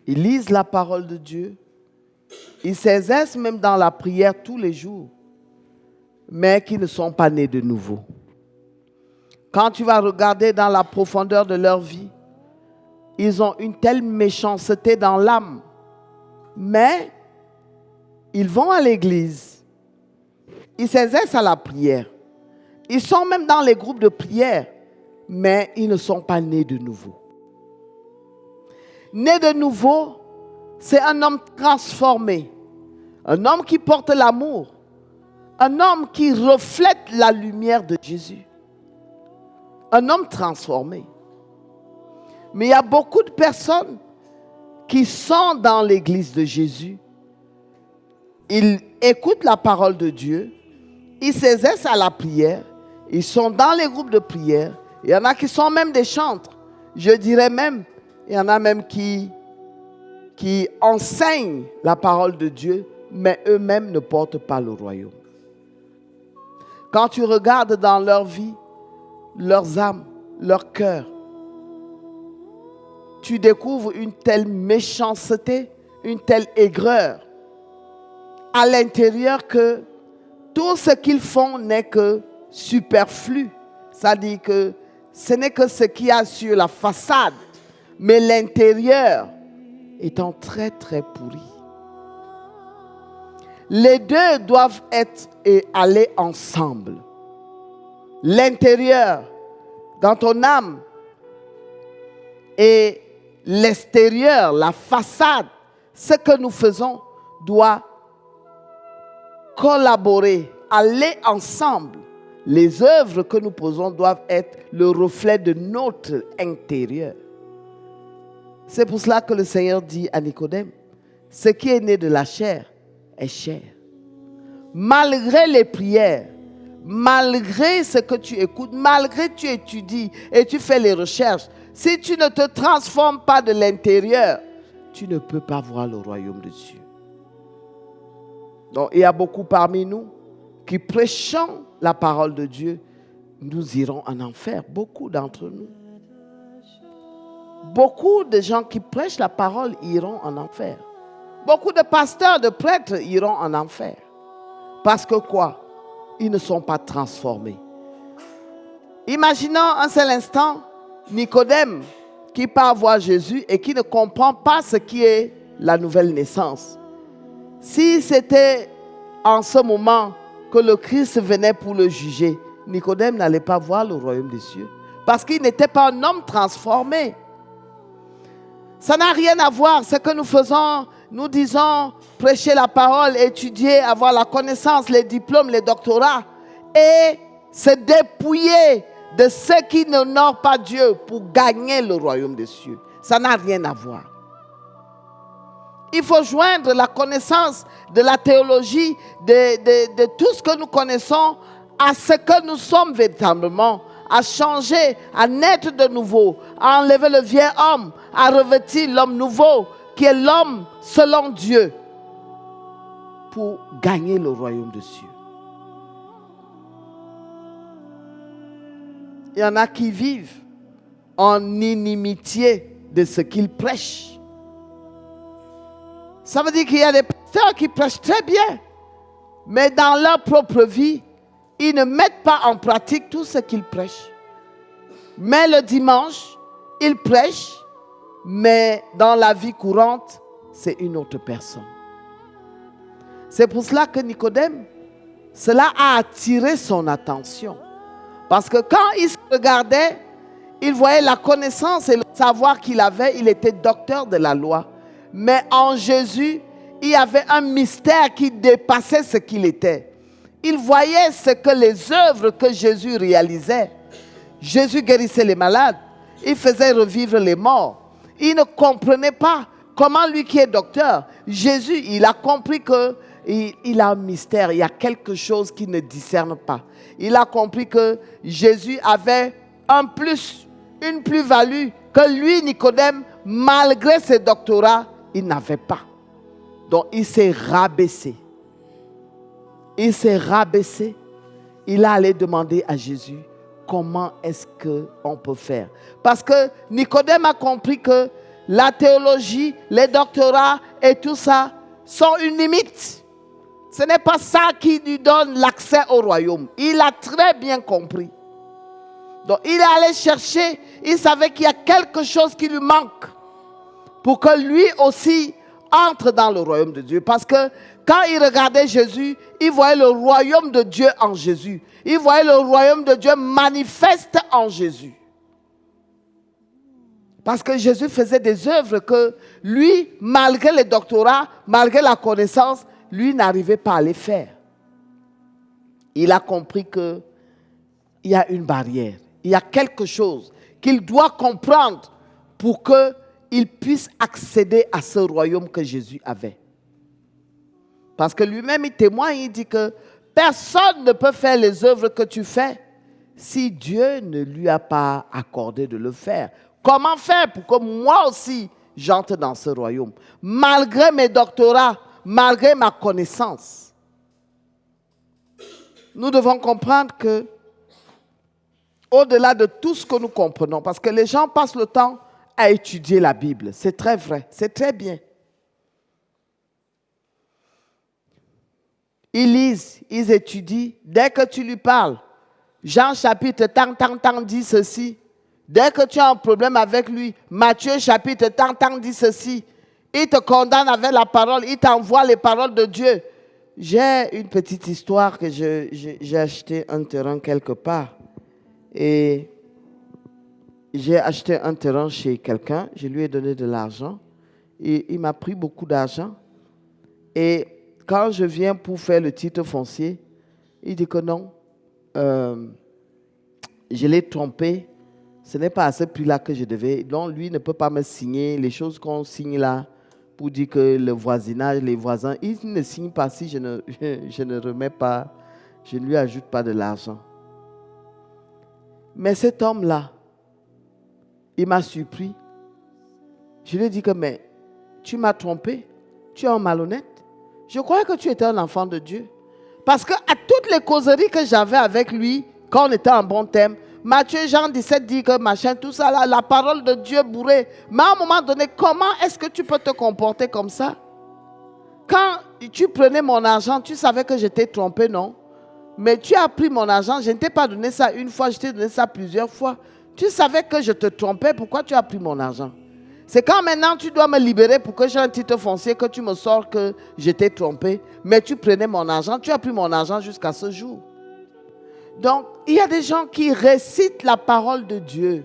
Speaker 4: ils lisent la parole de Dieu, ils s'exercent même dans la prière tous les jours, mais qui ne sont pas nés de nouveau. Quand tu vas regarder dans la profondeur de leur vie, ils ont une telle méchanceté dans l'âme. Mais ils vont à l'église. Ils s'exercent à la prière. Ils sont même dans les groupes de prière. Mais ils ne sont pas nés de nouveau. Né de nouveau, c'est un homme transformé. Un homme qui porte l'amour. Un homme qui reflète la lumière de Jésus. Un homme transformé. Mais il y a beaucoup de personnes qui sont dans l'église de Jésus. Ils écoutent la parole de Dieu. Ils s'exercent à la prière. Ils sont dans les groupes de prière. Il y en a qui sont même des chantres. Je dirais même, il y en a même qui enseignent la parole de Dieu, mais eux-mêmes ne portent pas le royaume. Quand tu regardes dans leur vie, leurs âmes, leur cœur, tu découvres une telle méchanceté, une telle aigreur à l'intérieur que tout ce qu'ils font n'est que superflu. C'est-à-dire que ce n'est que ce qu'il y a sur la façade, mais l'intérieur étant très très pourri. Les deux doivent être et aller ensemble. L'intérieur, dans ton âme, et l'extérieur, la façade, ce que nous faisons doit collaborer, aller ensemble. Les œuvres que nous posons doivent être le reflet de notre intérieur. C'est pour cela que le Seigneur dit à Nicodème, ce qui est né de la chair est chair. Malgré les prières, malgré ce que tu écoutes, malgré que tu étudies et tu fais les recherches, si tu ne te transformes pas de l'intérieur, tu ne peux pas voir le royaume de Dieu. Donc, il y a beaucoup parmi nous qui prêchons la parole de Dieu, nous irons en enfer. Beaucoup d'entre nous. Beaucoup de gens qui prêchent la parole iront en enfer. Beaucoup de pasteurs, de prêtres iront en enfer. Parce que quoi? Ils ne sont pas transformés. Imaginons un seul instant Nicodème qui part voir Jésus et qui ne comprend pas ce qui est la nouvelle naissance. Si c'était en ce moment que le Christ venait pour le juger, Nicodème n'allait pas voir le royaume des cieux. Parce qu'il n'était pas un homme transformé. Ça n'a rien à voir. Ce que nous faisons, nous disons prêcher la parole, étudier, avoir la connaissance, les diplômes, les doctorats, et se dépouiller de ceux qui n'honorent pas Dieu pour gagner le royaume des cieux. Ça n'a rien à voir. Il faut joindre la connaissance de la théologie, de tout ce que nous connaissons, à ce que nous sommes véritablement, à changer, à naître de nouveau, à enlever le vieil homme, à revêtir l'homme nouveau, qui est l'homme selon Dieu, pour gagner le royaume des cieux. Il y en a qui vivent en inimitié de ce qu'ils prêchent. Ça veut dire qu'il y a des pasteurs qui prêchent très bien, mais dans leur propre vie, ils ne mettent pas en pratique tout ce qu'ils prêchent. Mais le dimanche, ils prêchent, mais dans la vie courante, c'est une autre personne. C'est pour cela que Nicodème, cela a attiré son attention. Parce que quand il se regardait, il voyait la connaissance et le savoir qu'il avait, il était docteur de la loi. Mais en Jésus, il y avait un mystère qui dépassait ce qu'il était. Il voyait ce que les œuvres que Jésus réalisait. Jésus guérissait les malades. Il faisait revivre les morts. Il ne comprenait pas comment lui qui est docteur, Jésus, il a compris qu'il a un mystère. Il y a quelque chose qu'il ne discerne pas. Il a compris que Jésus avait un plus, une plus-value que lui, Nicodème, malgré ses doctorats, il n'avait pas. Donc, il s'est rabaissé. Il s'est rabaissé. Il a allé demander à Jésus comment est-ce qu'on peut faire. Parce que Nicodème a compris que la théologie, les doctorats et tout ça sont une limite. Ce n'est pas ça qui lui donne l'accès au royaume. Il a très bien compris. Donc il est allé chercher, il savait qu'il y a quelque chose qui lui manque pour que lui aussi entre dans le royaume de Dieu. Parce que quand il regardait Jésus, il voyait le royaume de Dieu en Jésus. Il voyait le royaume de Dieu manifeste en Jésus. Parce que Jésus faisait des œuvres que lui, malgré les doctorats, malgré la connaissance, lui n'arrivait pas à les faire. Il a compris qu'il y a une barrière. Il y a quelque chose qu'il doit comprendre pour qu'il puisse accéder à ce royaume que Jésus avait. Parce que lui-même, il témoigne, il dit que personne ne peut faire les œuvres que tu fais si Dieu ne lui a pas accordé de le faire. Comment faire pour que moi aussi, j'entre dans ce royaume? Malgré mes doctorats, malgré ma connaissance. Nous devons comprendre que, au-delà de tout ce que nous comprenons, parce que les gens passent le temps à étudier la Bible, c'est très vrai, c'est très bien. Ils lisent, ils étudient. Dès que tu lui parles, Jean chapitre tant dit ceci. Dès que tu as un problème avec lui, Matthieu chapitre tant dit ceci. Il te condamne avec la parole, il t'envoie les paroles de Dieu. J'ai une petite histoire que j'ai acheté un terrain quelque part. Et j'ai acheté un terrain chez quelqu'un, je lui ai donné de l'argent. Et il m'a pris beaucoup d'argent. Et quand je viens pour faire le titre foncier, il dit que non, je l'ai trompé. Ce n'est pas à ce prix-là que je devais. Donc, lui ne peut pas me signer les choses qu'on signe là pour dire que le voisinage, les voisins, ils ne signent pas si je ne remets pas, je ne lui ajoute pas de l'argent. Mais cet homme-là, il m'a surpris. Je lui ai dit que, mais tu m'as trompé, tu es un malhonnête. Je croyais que tu étais un enfant de Dieu. Parce qu'à toutes les causeries que j'avais avec lui, quand on était en bon terme, Matthieu, Jean 17 dit que machin, tout ça, là, la parole de Dieu bourrée. Mais à un moment donné, comment est-ce que tu peux te comporter comme ça? Quand tu prenais mon argent, tu savais que je t'ai trompé, non? Mais tu as pris mon argent, je ne t'ai pas donné ça une fois, je t'ai donné ça plusieurs fois. Tu savais que je te trompais, pourquoi tu as pris mon argent? C'est quand maintenant tu dois me libérer pour que j'ai un titre foncier, que tu me sors que je t'ai trompé. Mais tu prenais mon argent, tu as pris mon argent jusqu'à ce jour. Donc, il y a des gens qui récitent la parole de Dieu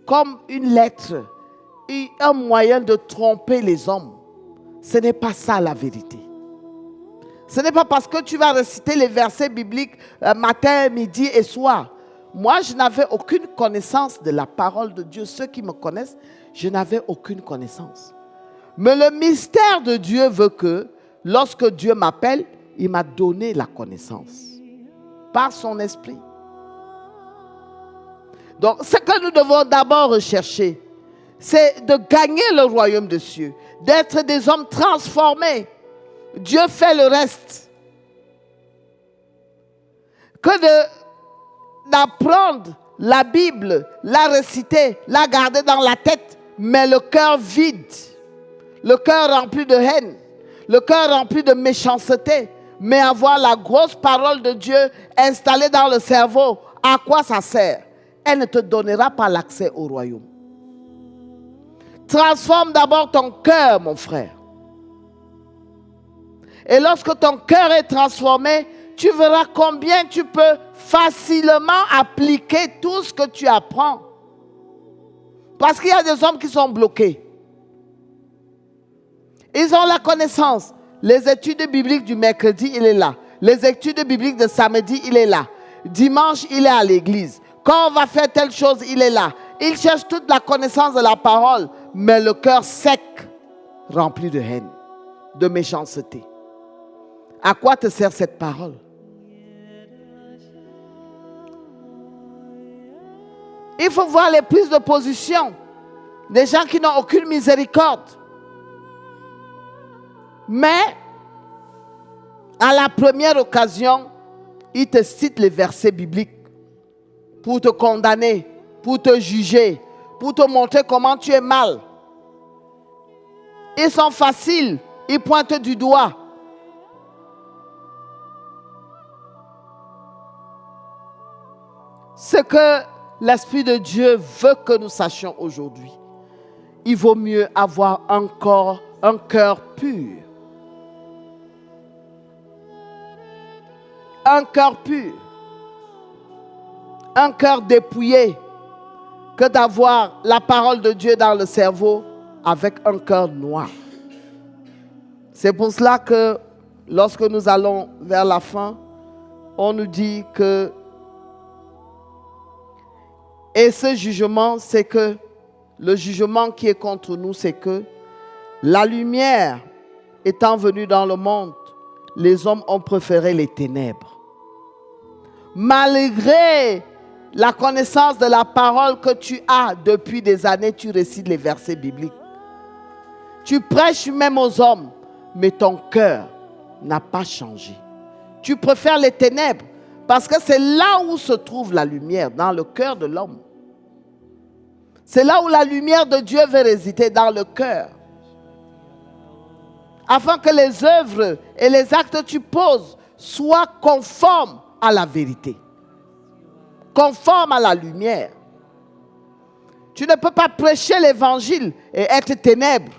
Speaker 4: comme une lettre, et un moyen de tromper les hommes. Ce n'est pas ça la vérité. Ce n'est pas parce que tu vas réciter les versets bibliques matin, midi et soir. Moi, je n'avais aucune connaissance de la parole de Dieu. Ceux qui me connaissent, je n'avais aucune connaissance. Mais le mystère de Dieu veut que, lorsque Dieu m'appelle, il m'a donné la connaissance par son esprit. Donc, ce que nous devons d'abord rechercher, c'est de gagner le royaume des cieux, d'être des hommes transformés. Dieu fait le reste. Que d'apprendre la Bible, la réciter, la garder dans la tête, mais le cœur vide, le cœur rempli de haine, le cœur rempli de méchanceté, mais avoir la grosse parole de Dieu installée dans le cerveau, à quoi ça sert? Elle ne te donnera pas l'accès au royaume. Transforme d'abord ton cœur, mon frère. Et lorsque ton cœur est transformé, tu verras combien tu peux facilement appliquer tout ce que tu apprends. Parce qu'il y a des hommes qui sont bloqués. Ils ont la connaissance. Les études bibliques du mercredi, il est là. Les études bibliques de samedi, il est là. Dimanche, il est à l'église. Quand on va faire telle chose, il est là. Il cherche toute la connaissance de la parole, mais le cœur sec, rempli de haine, de méchanceté. À quoi te sert cette parole? Il faut voir les prises de position des gens qui n'ont aucune miséricorde. Mais, à la première occasion, ils te citent les versets bibliques pour te condamner, pour te juger, pour te montrer comment tu es mal. Ils sont faciles, ils pointent du doigt. ce que l'Esprit de Dieu veut que nous sachions aujourd'hui. Il vaut mieux avoir un cœur pur. Un cœur pur. Un cœur dépouillé que d'avoir la parole de Dieu dans le cerveau avec un cœur noir. C'est pour cela que lorsque nous allons vers la fin, on nous dit que, et ce jugement, c'est que, le jugement qui est contre nous, c'est que la lumière étant venue dans le monde, les hommes ont préféré les ténèbres. Malgré la connaissance de la parole que tu as depuis des années, tu récites les versets bibliques. Tu prêches même aux hommes, mais ton cœur n'a pas changé. Tu préfères les ténèbres parce que c'est là où se trouve la lumière, dans le cœur de l'homme. C'est là où la lumière de Dieu veut résider, dans le cœur. Afin que les œuvres et les actes que tu poses soient conformes à la vérité. Conformes à la lumière. Tu ne peux pas prêcher l'évangile et être ténèbres.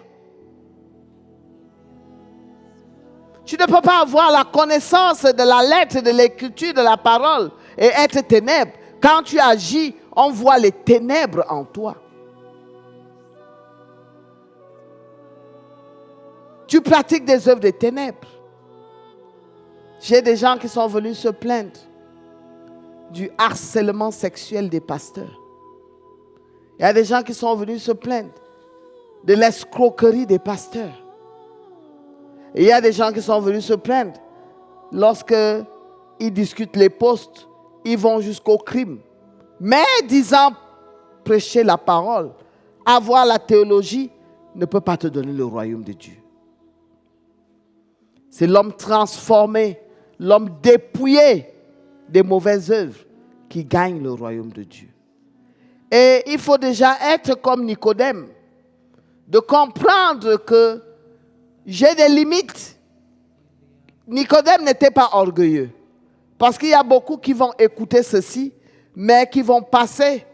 Speaker 4: Tu ne peux pas avoir la connaissance de la lettre, de l'écriture, de la parole et être ténèbres. Quand tu agis, on voit les ténèbres en toi. Tu pratiques des œuvres de ténèbres. J'ai des gens qui sont venus se plaindre du harcèlement sexuel des pasteurs. Il y a des gens qui sont venus se plaindre de l'escroquerie des pasteurs. Et il y a des gens qui sont venus se plaindre lorsqu'ils discutent les postes, ils vont jusqu'au crime. Mais disant prêcher la parole, avoir la théologie, ne peut pas te donner le royaume de Dieu. C'est l'homme transformé, l'homme dépouillé des mauvaises œuvres qui gagne le royaume de Dieu. Et il faut déjà être comme Nicodème, de comprendre que j'ai des limites. Nicodème n'était pas orgueilleux. Parce qu'il y a beaucoup qui vont écouter ceci, mais qui vont passer.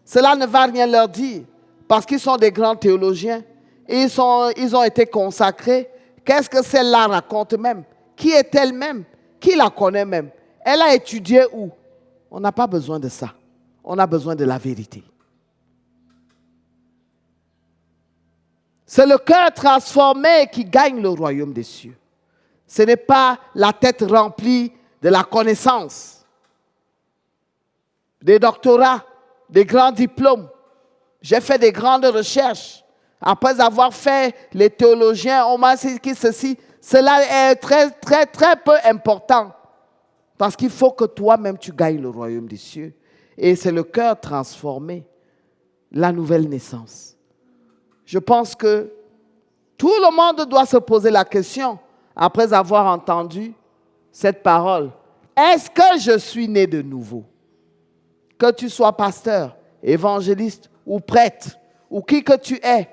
Speaker 4: Cela ne va rien leur dire. Parce qu'ils sont des grands théologiens. Et ils ont été consacrés. Qu'est-ce que celle-là raconte même? Qui est-elle même? Qui la connaît même? Elle a étudié où? On n'a pas besoin de ça. On a besoin de la vérité. C'est le cœur transformé qui gagne le royaume des cieux. Ce n'est pas la tête remplie de la connaissance, des doctorats, des grands diplômes. J'ai fait des grandes recherches. Après avoir fait les théologiens, on m'a dit que cela est très, très, très peu important. Parce qu'il faut que toi-même tu gagnes le royaume des cieux. Et c'est le cœur transformé, la nouvelle naissance. Je pense que tout le monde doit se poser la question, après avoir entendu cette parole. Est-ce que je suis né de nouveau? Que tu sois pasteur, évangéliste ou prêtre, ou qui que tu es,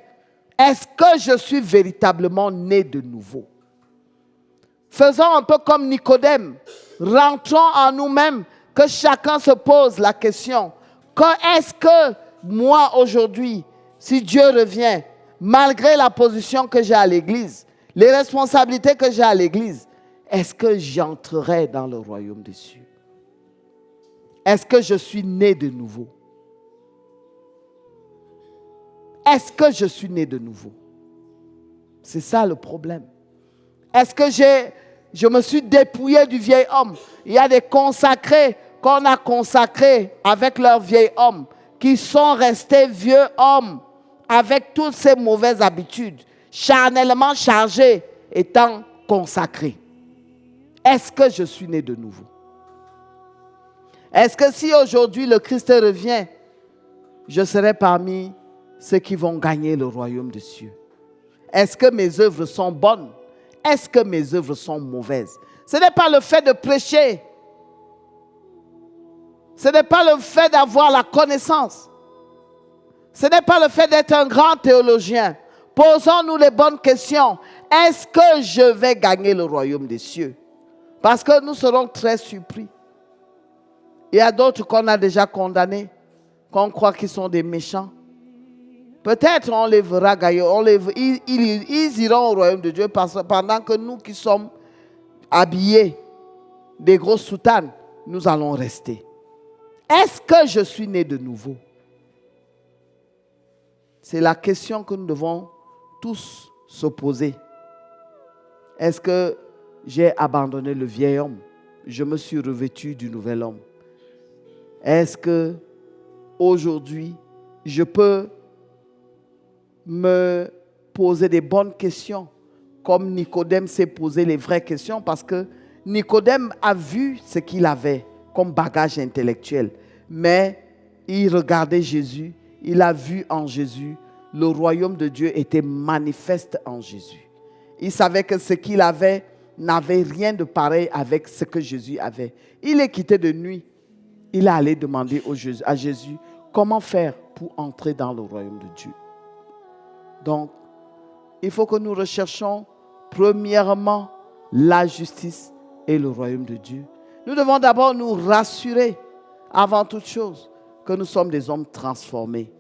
Speaker 4: est-ce que je suis véritablement né de nouveau? Faisons un peu comme Nicodème. Rentrons en nous-mêmes, que chacun se pose la question. Est-ce que moi aujourd'hui, si Dieu revient, malgré la position que j'ai à l'église, les responsabilités que j'ai à l'église, est-ce que j'entrerai dans le royaume des cieux? Est-ce que je suis né de nouveau? Est-ce que je suis né de nouveau? C'est ça le problème. Est-ce que je me suis dépouillé du vieil homme? Il y a des consacrés qu'on a consacrés avec leur vieil homme, qui sont restés vieux hommes avec toutes ces mauvaises habitudes, charnellement chargés, étant consacrés. Est-ce que je suis né de nouveau? Est-ce que si aujourd'hui le Christ revient, je serai parmi ceux qui vont gagner le royaume des cieux? Est-ce que mes œuvres sont bonnes? Est-ce que mes œuvres sont mauvaises? Ce n'est pas le fait de prêcher. Ce n'est pas le fait d'avoir la connaissance. Ce n'est pas le fait d'être un grand théologien. Posons-nous les bonnes questions. Est-ce que je vais gagner le royaume des cieux? Parce que nous serons très surpris. Il y a d'autres qu'on a déjà condamnés, qu'on croit qu'ils sont des méchants. Peut-être on les verra gagner, ils iront au royaume de Dieu pendant que nous qui sommes habillés des grosses soutanes, nous allons rester. Est-ce que je suis né de nouveau? C'est la question que nous devons tous se poser. Est-ce que j'ai abandonné le vieil homme? Je me suis revêtu du nouvel homme. Est-ce que aujourd'hui, je peux me poser des bonnes questions comme Nicodème s'est posé les vraies questions, parce que Nicodème a vu ce qu'il avait comme bagage intellectuel, mais il regardait Jésus, il a vu en Jésus, le royaume de Dieu était manifeste en Jésus. Il savait que ce qu'il avait n'avait rien de pareil avec ce que Jésus avait. Il est quitté de nuit, il est allé demander à Jésus comment faire pour entrer dans le royaume de Dieu. Donc, il faut que nous recherchions premièrement la justice et le royaume de Dieu. Nous devons d'abord nous rassurer, avant toute chose, que nous sommes des hommes transformés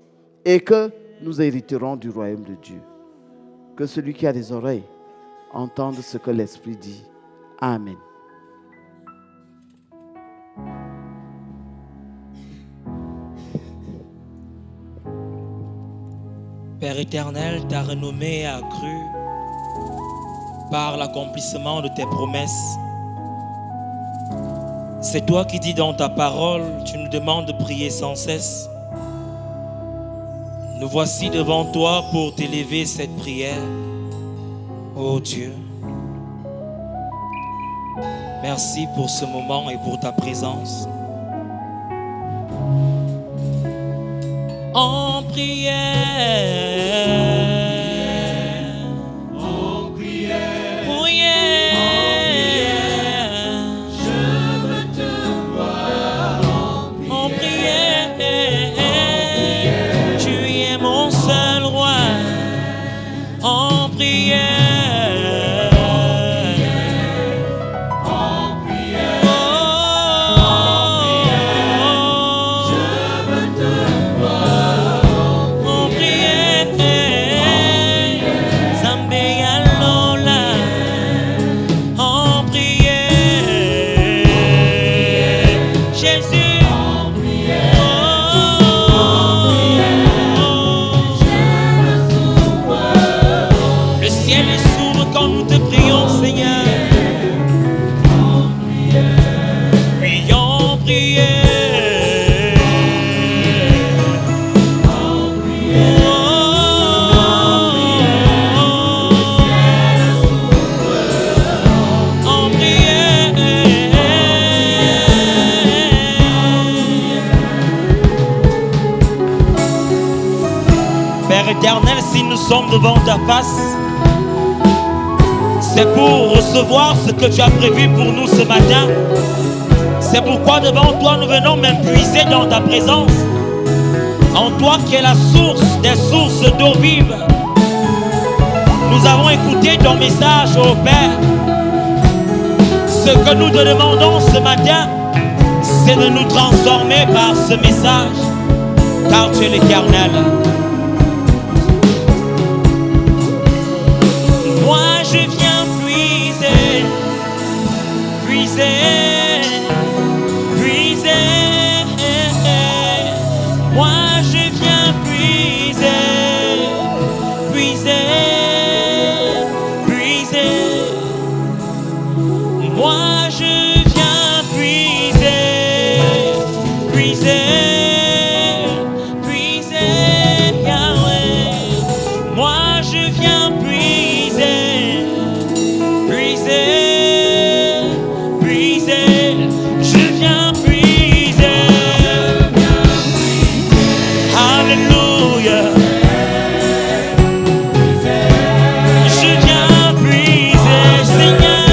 Speaker 4: et que nous hériterons du royaume de Dieu. Que celui qui a des oreilles entende ce que l'Esprit dit. Amen.
Speaker 5: Père éternel, ta renommée a accru par l'accomplissement de tes promesses. C'est toi qui dis dans ta parole, tu nous demandes de prier sans cesse. Nous voici devant toi pour t'élever cette prière. Ô Dieu, merci pour ce moment et pour ta présence. En prière,
Speaker 2: En prière,
Speaker 5: je veux te voir. En prière, tu es mon seul roi. En prière, Éternel, si nous sommes devant ta face, c'est pour recevoir ce que tu as prévu pour nous ce matin. C'est pourquoi devant toi nous venons même puiser dans ta présence, en toi qui es la source des sources d'eau vive. Nous avons écouté ton message, ô Père. Ce que nous te demandons ce matin, c'est de nous transformer par ce message, car tu es l'Éternel. Moi je viens puiser, puiser, puiser. Moi je viens puiser, puiser, puiser. Moi je viens puiser, puiser, puiser, Yahweh. Moi je viens puiser, puiser, puiser. Je viens puiser. Alléluia. Je viens puiser, Seigneur.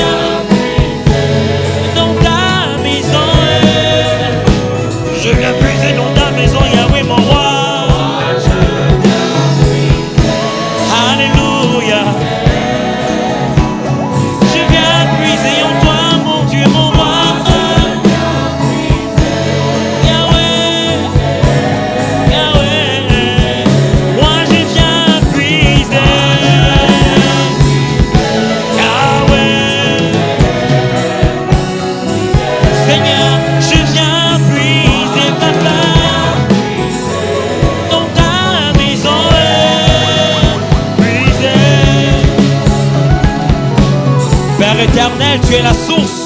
Speaker 5: éternel, tu es la source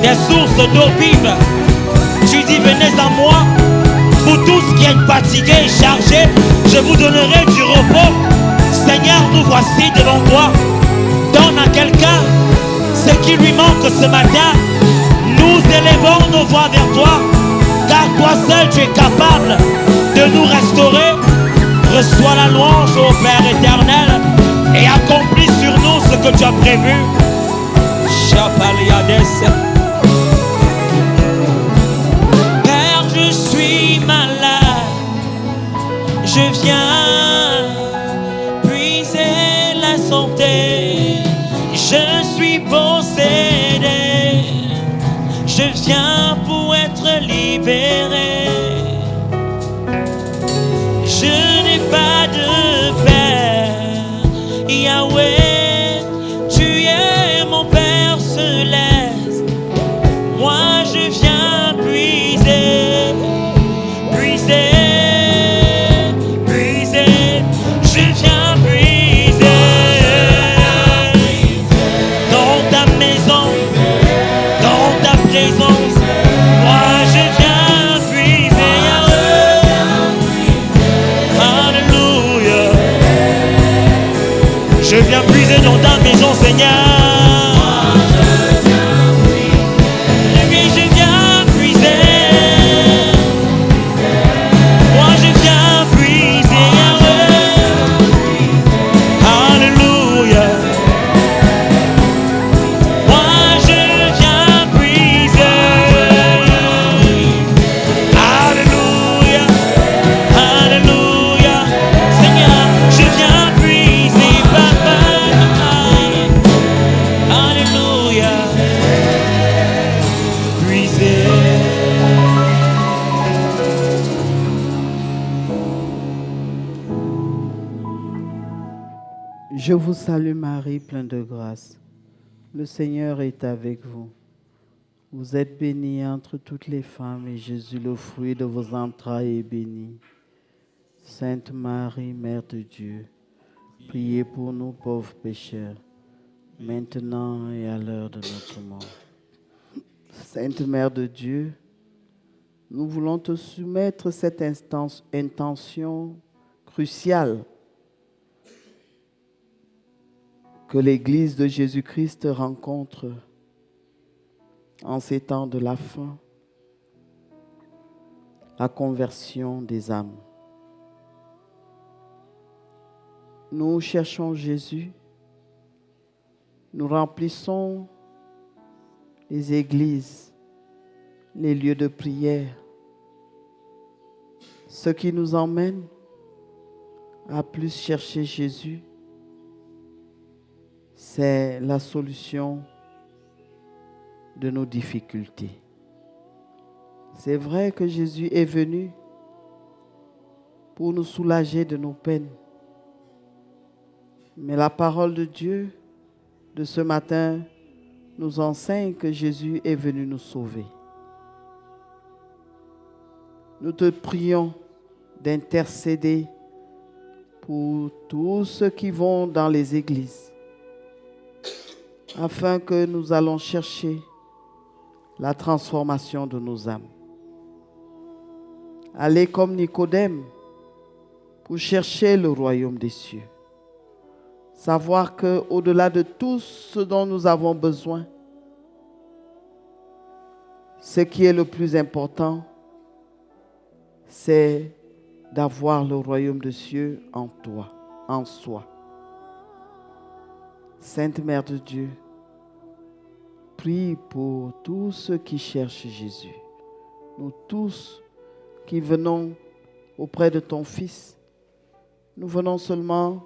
Speaker 5: des sources d'eau vive. Tu dis, venez à moi, pour tous qui êtes fatigués et chargés, je vous donnerai du repos. Seigneur, nous voici devant toi. Donne à quelqu'un ce qui lui manque ce matin. Nous élevons nos voix vers toi, car toi seul tu es capable de nous restaurer. Reçois la louange au Père éternel et accomplis sur nous ce que tu as prévu. Chapaliades. Père, je suis malade, je viens puiser la santé. Je suis possédé, je viens pour être libéré. Je n'ai pas de père, Yahweh, tu es mon Père céleste. Moi je viens puiser, puiser, puiser, je viens puiser dans ta maison, dans ta présence. Moi je viens puiser, Alléluia. Je viens puiser dans ta maison, Seigneur. Et puis je viens puiser. Moi je viens puiser, Alléluia. Moi je viens puiser. Alléluia. Alléluia. Seigneur, je viens puiser, Papa. Alléluia. Puiser.
Speaker 4: Je vous salue Marie, pleine de grâce. Le Seigneur est avec vous. Vous êtes bénie entre toutes les femmes et Jésus, le fruit de vos entrailles, est béni. Sainte Marie, Mère de Dieu, priez pour nous pauvres pécheurs, maintenant et à l'heure de notre mort. Sainte Mère de Dieu, nous voulons te soumettre cette intention cruciale que l'Église de Jésus-Christ rencontre en ces temps de la fin, la conversion des âmes. Nous cherchons Jésus, nous remplissons les églises, les lieux de prière, ce qui nous emmène à plus chercher Jésus. C'est la solution de nos difficultés. C'est vrai que Jésus est venu pour nous soulager de nos peines. Mais la parole de Dieu de ce matin nous enseigne que Jésus est venu nous sauver. Nous te prions d'intercéder pour tous ceux qui vont dans les églises, afin que nous allons chercher la transformation de nos âmes. Aller comme Nicodème pour chercher le royaume des cieux. Savoir qu'au-delà de tout ce dont nous avons besoin, ce qui est le plus important, c'est d'avoir le royaume des cieux en toi, en soi. Sainte Mère de Dieu, prie pour tous ceux qui cherchent Jésus. Nous tous qui venons auprès de ton Fils, nous venons seulement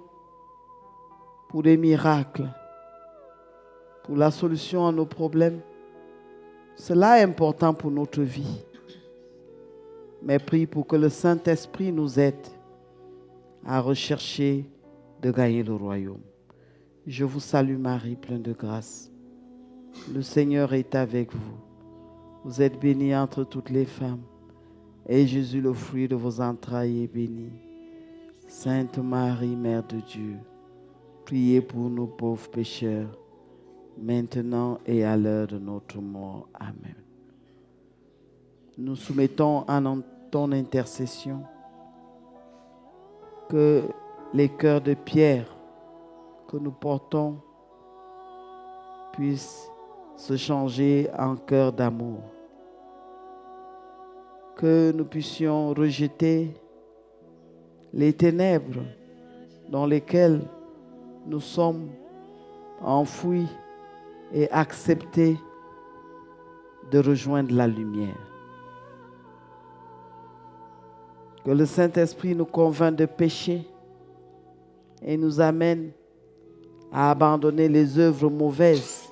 Speaker 4: pour des miracles, pour la solution à nos problèmes. Cela est important pour notre vie. Mais prie pour que le Saint-Esprit nous aide à rechercher de gagner le royaume. Je vous salue Marie, pleine de grâce. Le Seigneur est avec vous. Vous êtes bénie entre toutes les femmes. Et Jésus, le fruit de vos entrailles, est béni. Sainte Marie, Mère de Dieu, priez pour nous pauvres pécheurs, maintenant et à l'heure de notre mort. Amen. Nous soumettons à ton intercession que les cœurs de pierre que nous portons puissent se changer en cœurs d'amour. Que nous puissions rejeter les ténèbres dans lesquelles nous sommes enfouis et accepter de rejoindre la lumière. Que le Saint-Esprit nous convainc de péché et nous amène à abandonner les œuvres mauvaises,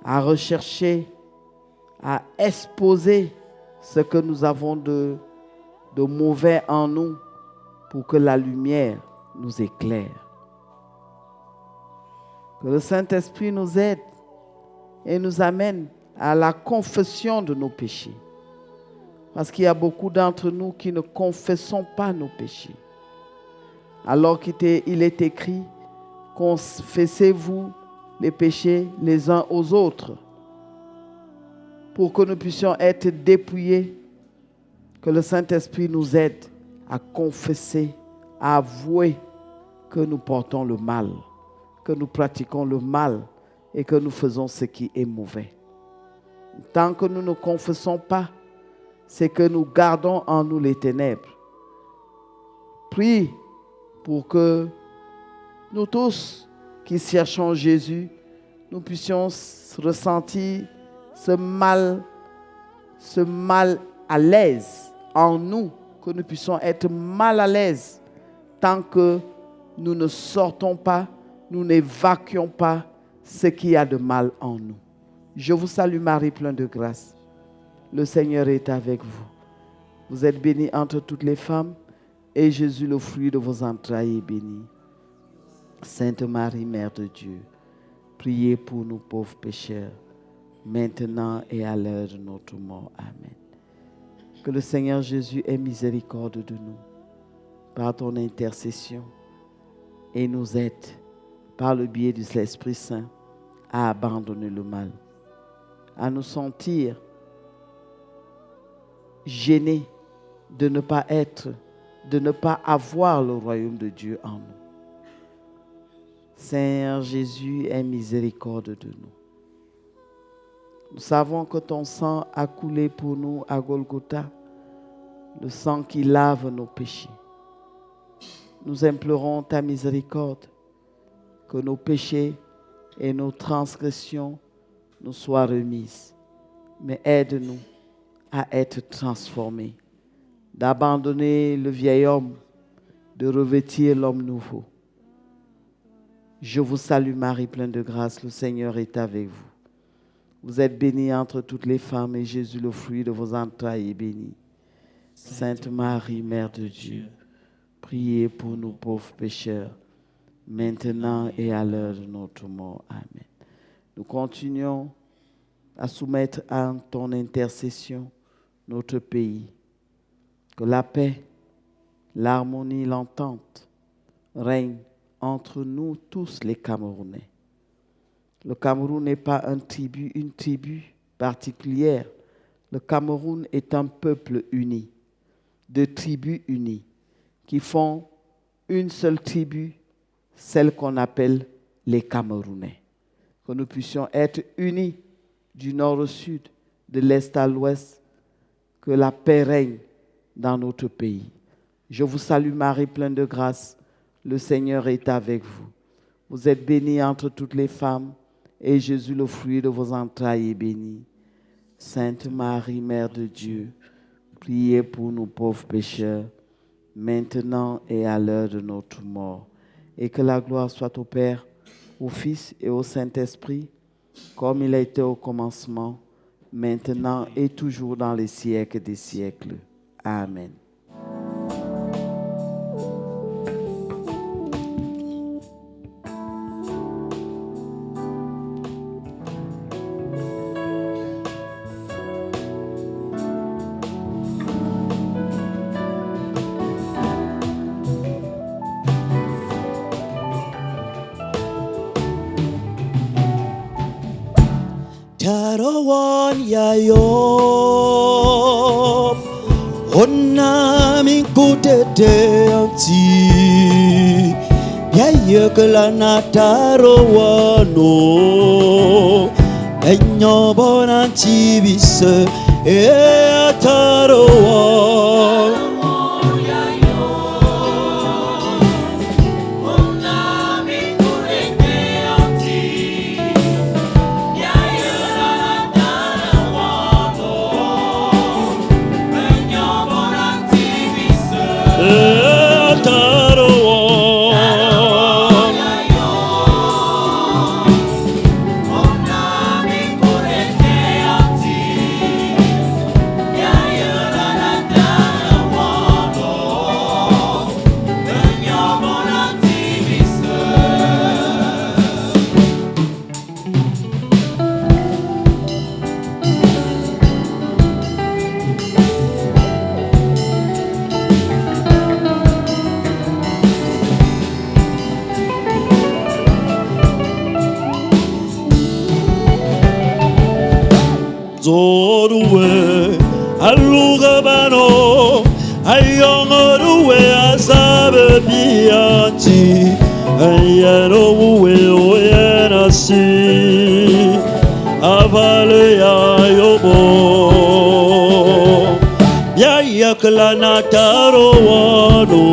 Speaker 4: à rechercher, à exposer ce que nous avons de mauvais en nous pour que la lumière nous éclaire. Que le Saint-Esprit nous aide et nous amène à la confession de nos péchés. Parce qu'il y a beaucoup d'entre nous qui ne confessons pas nos péchés. Alors qu'il est écrit, confessez-vous les péchés les uns aux autres pour que nous puissions être dépouillés. Que le Saint-Esprit nous aide à confesser, à avouer que nous portons le mal, que nous pratiquons le mal et que nous faisons ce qui est mauvais. Tant que nous ne confessons pas, c'est que nous gardons en nous les ténèbres. Prie pour que nous tous qui cherchons Jésus, nous puissions ressentir ce mal à l'aise en nous, que nous puissions être mal à l'aise tant que nous ne sortons pas, nous n'évacuons pas ce qu'il y a de mal en nous. Je vous salue Marie, pleine de grâce. Le Seigneur est avec vous. Vous êtes bénie entre toutes les femmes et Jésus, le fruit de vos entrailles, est béni. Sainte Marie, Mère de Dieu, priez pour nous pauvres pécheurs, maintenant et à l'heure de notre mort. Amen. Que le Seigneur Jésus ait miséricorde de nous par ton intercession et nous aide par le biais de l'Esprit Saint à abandonner le mal, à nous sentir gênés de ne pas avoir le royaume de Dieu en nous. Seigneur Jésus, aie miséricorde de nous. Nous savons que ton sang a coulé pour nous à Golgotha, le sang qui lave nos péchés. Nous implorons ta miséricorde, que nos péchés et nos transgressions nous soient remises. Mais aide-nous à être transformés, d'abandonner le vieil homme, de revêtir l'homme nouveau. Je vous salue Marie, pleine de grâce, le Seigneur est avec vous. Vous êtes bénie entre toutes les femmes et Jésus, le fruit de vos entrailles, est béni. Sainte Marie, Mère de Dieu, priez pour nous pauvres pécheurs, maintenant et à l'heure de notre mort. Amen. Nous continuons à soumettre à ton intercession notre pays. Que la paix, l'harmonie, l'entente règnent entre nous tous les Camerounais. Le Cameroun n'est pas une tribu particulière. Le Cameroun est un peuple uni, de tribus unies, qui font une seule tribu, celle qu'on appelle les Camerounais. Que nous puissions être unis du nord au sud, de l'est à l'ouest, que la paix règne dans notre pays. Je vous salue Marie, pleine de grâce, le Seigneur est avec vous. Vous êtes bénie entre toutes les femmes, et Jésus, le fruit de vos entrailles, est béni. Sainte Marie, Mère de Dieu, priez pour nous pauvres pécheurs, maintenant et à l'heure de notre mort. Et que la gloire soit au Père, au Fils et au Saint-Esprit, comme il a été au commencement, maintenant et toujours dans les siècles des siècles. Amen.
Speaker 2: Tarawan Yayob Onami kutete anti Yayekelana tarawano Enyobon anti bise tarawan Zoruwe alugabano ayongoruwe asabe bianti ayarowe oyenasi avale ayobo yayaklana tarawano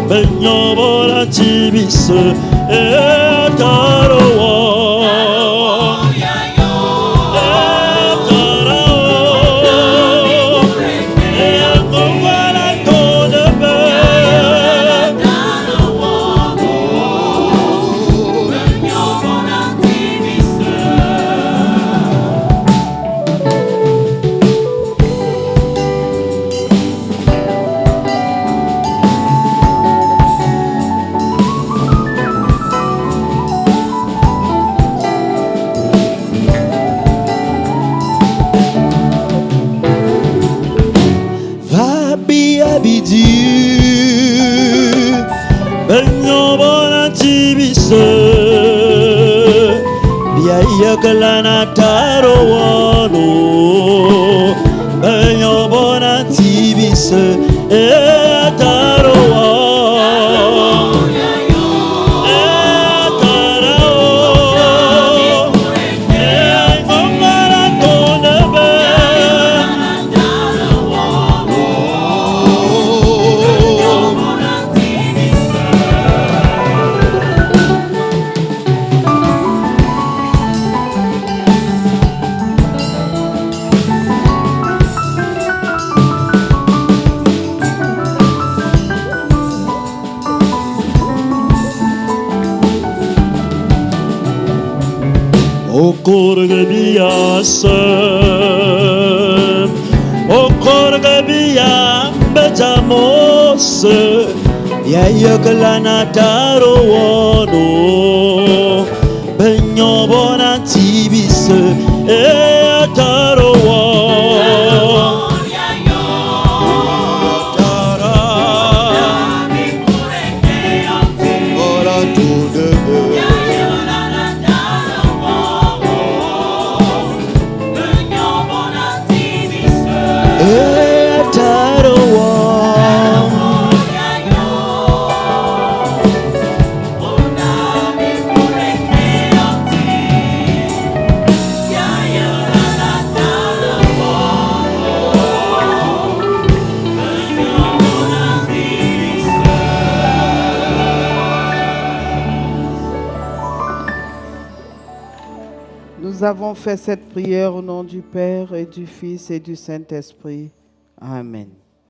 Speaker 2: benyobora tibise tarawa Yakalana tarawano Benyobona tibise tarawa Okorga biyasem Okorga biyam betamos Yayaklana tarawano Benyobona tibise tarawa
Speaker 4: Nous avons fait cette prière au nom du Père et du Fils et du Saint-Esprit. Amen.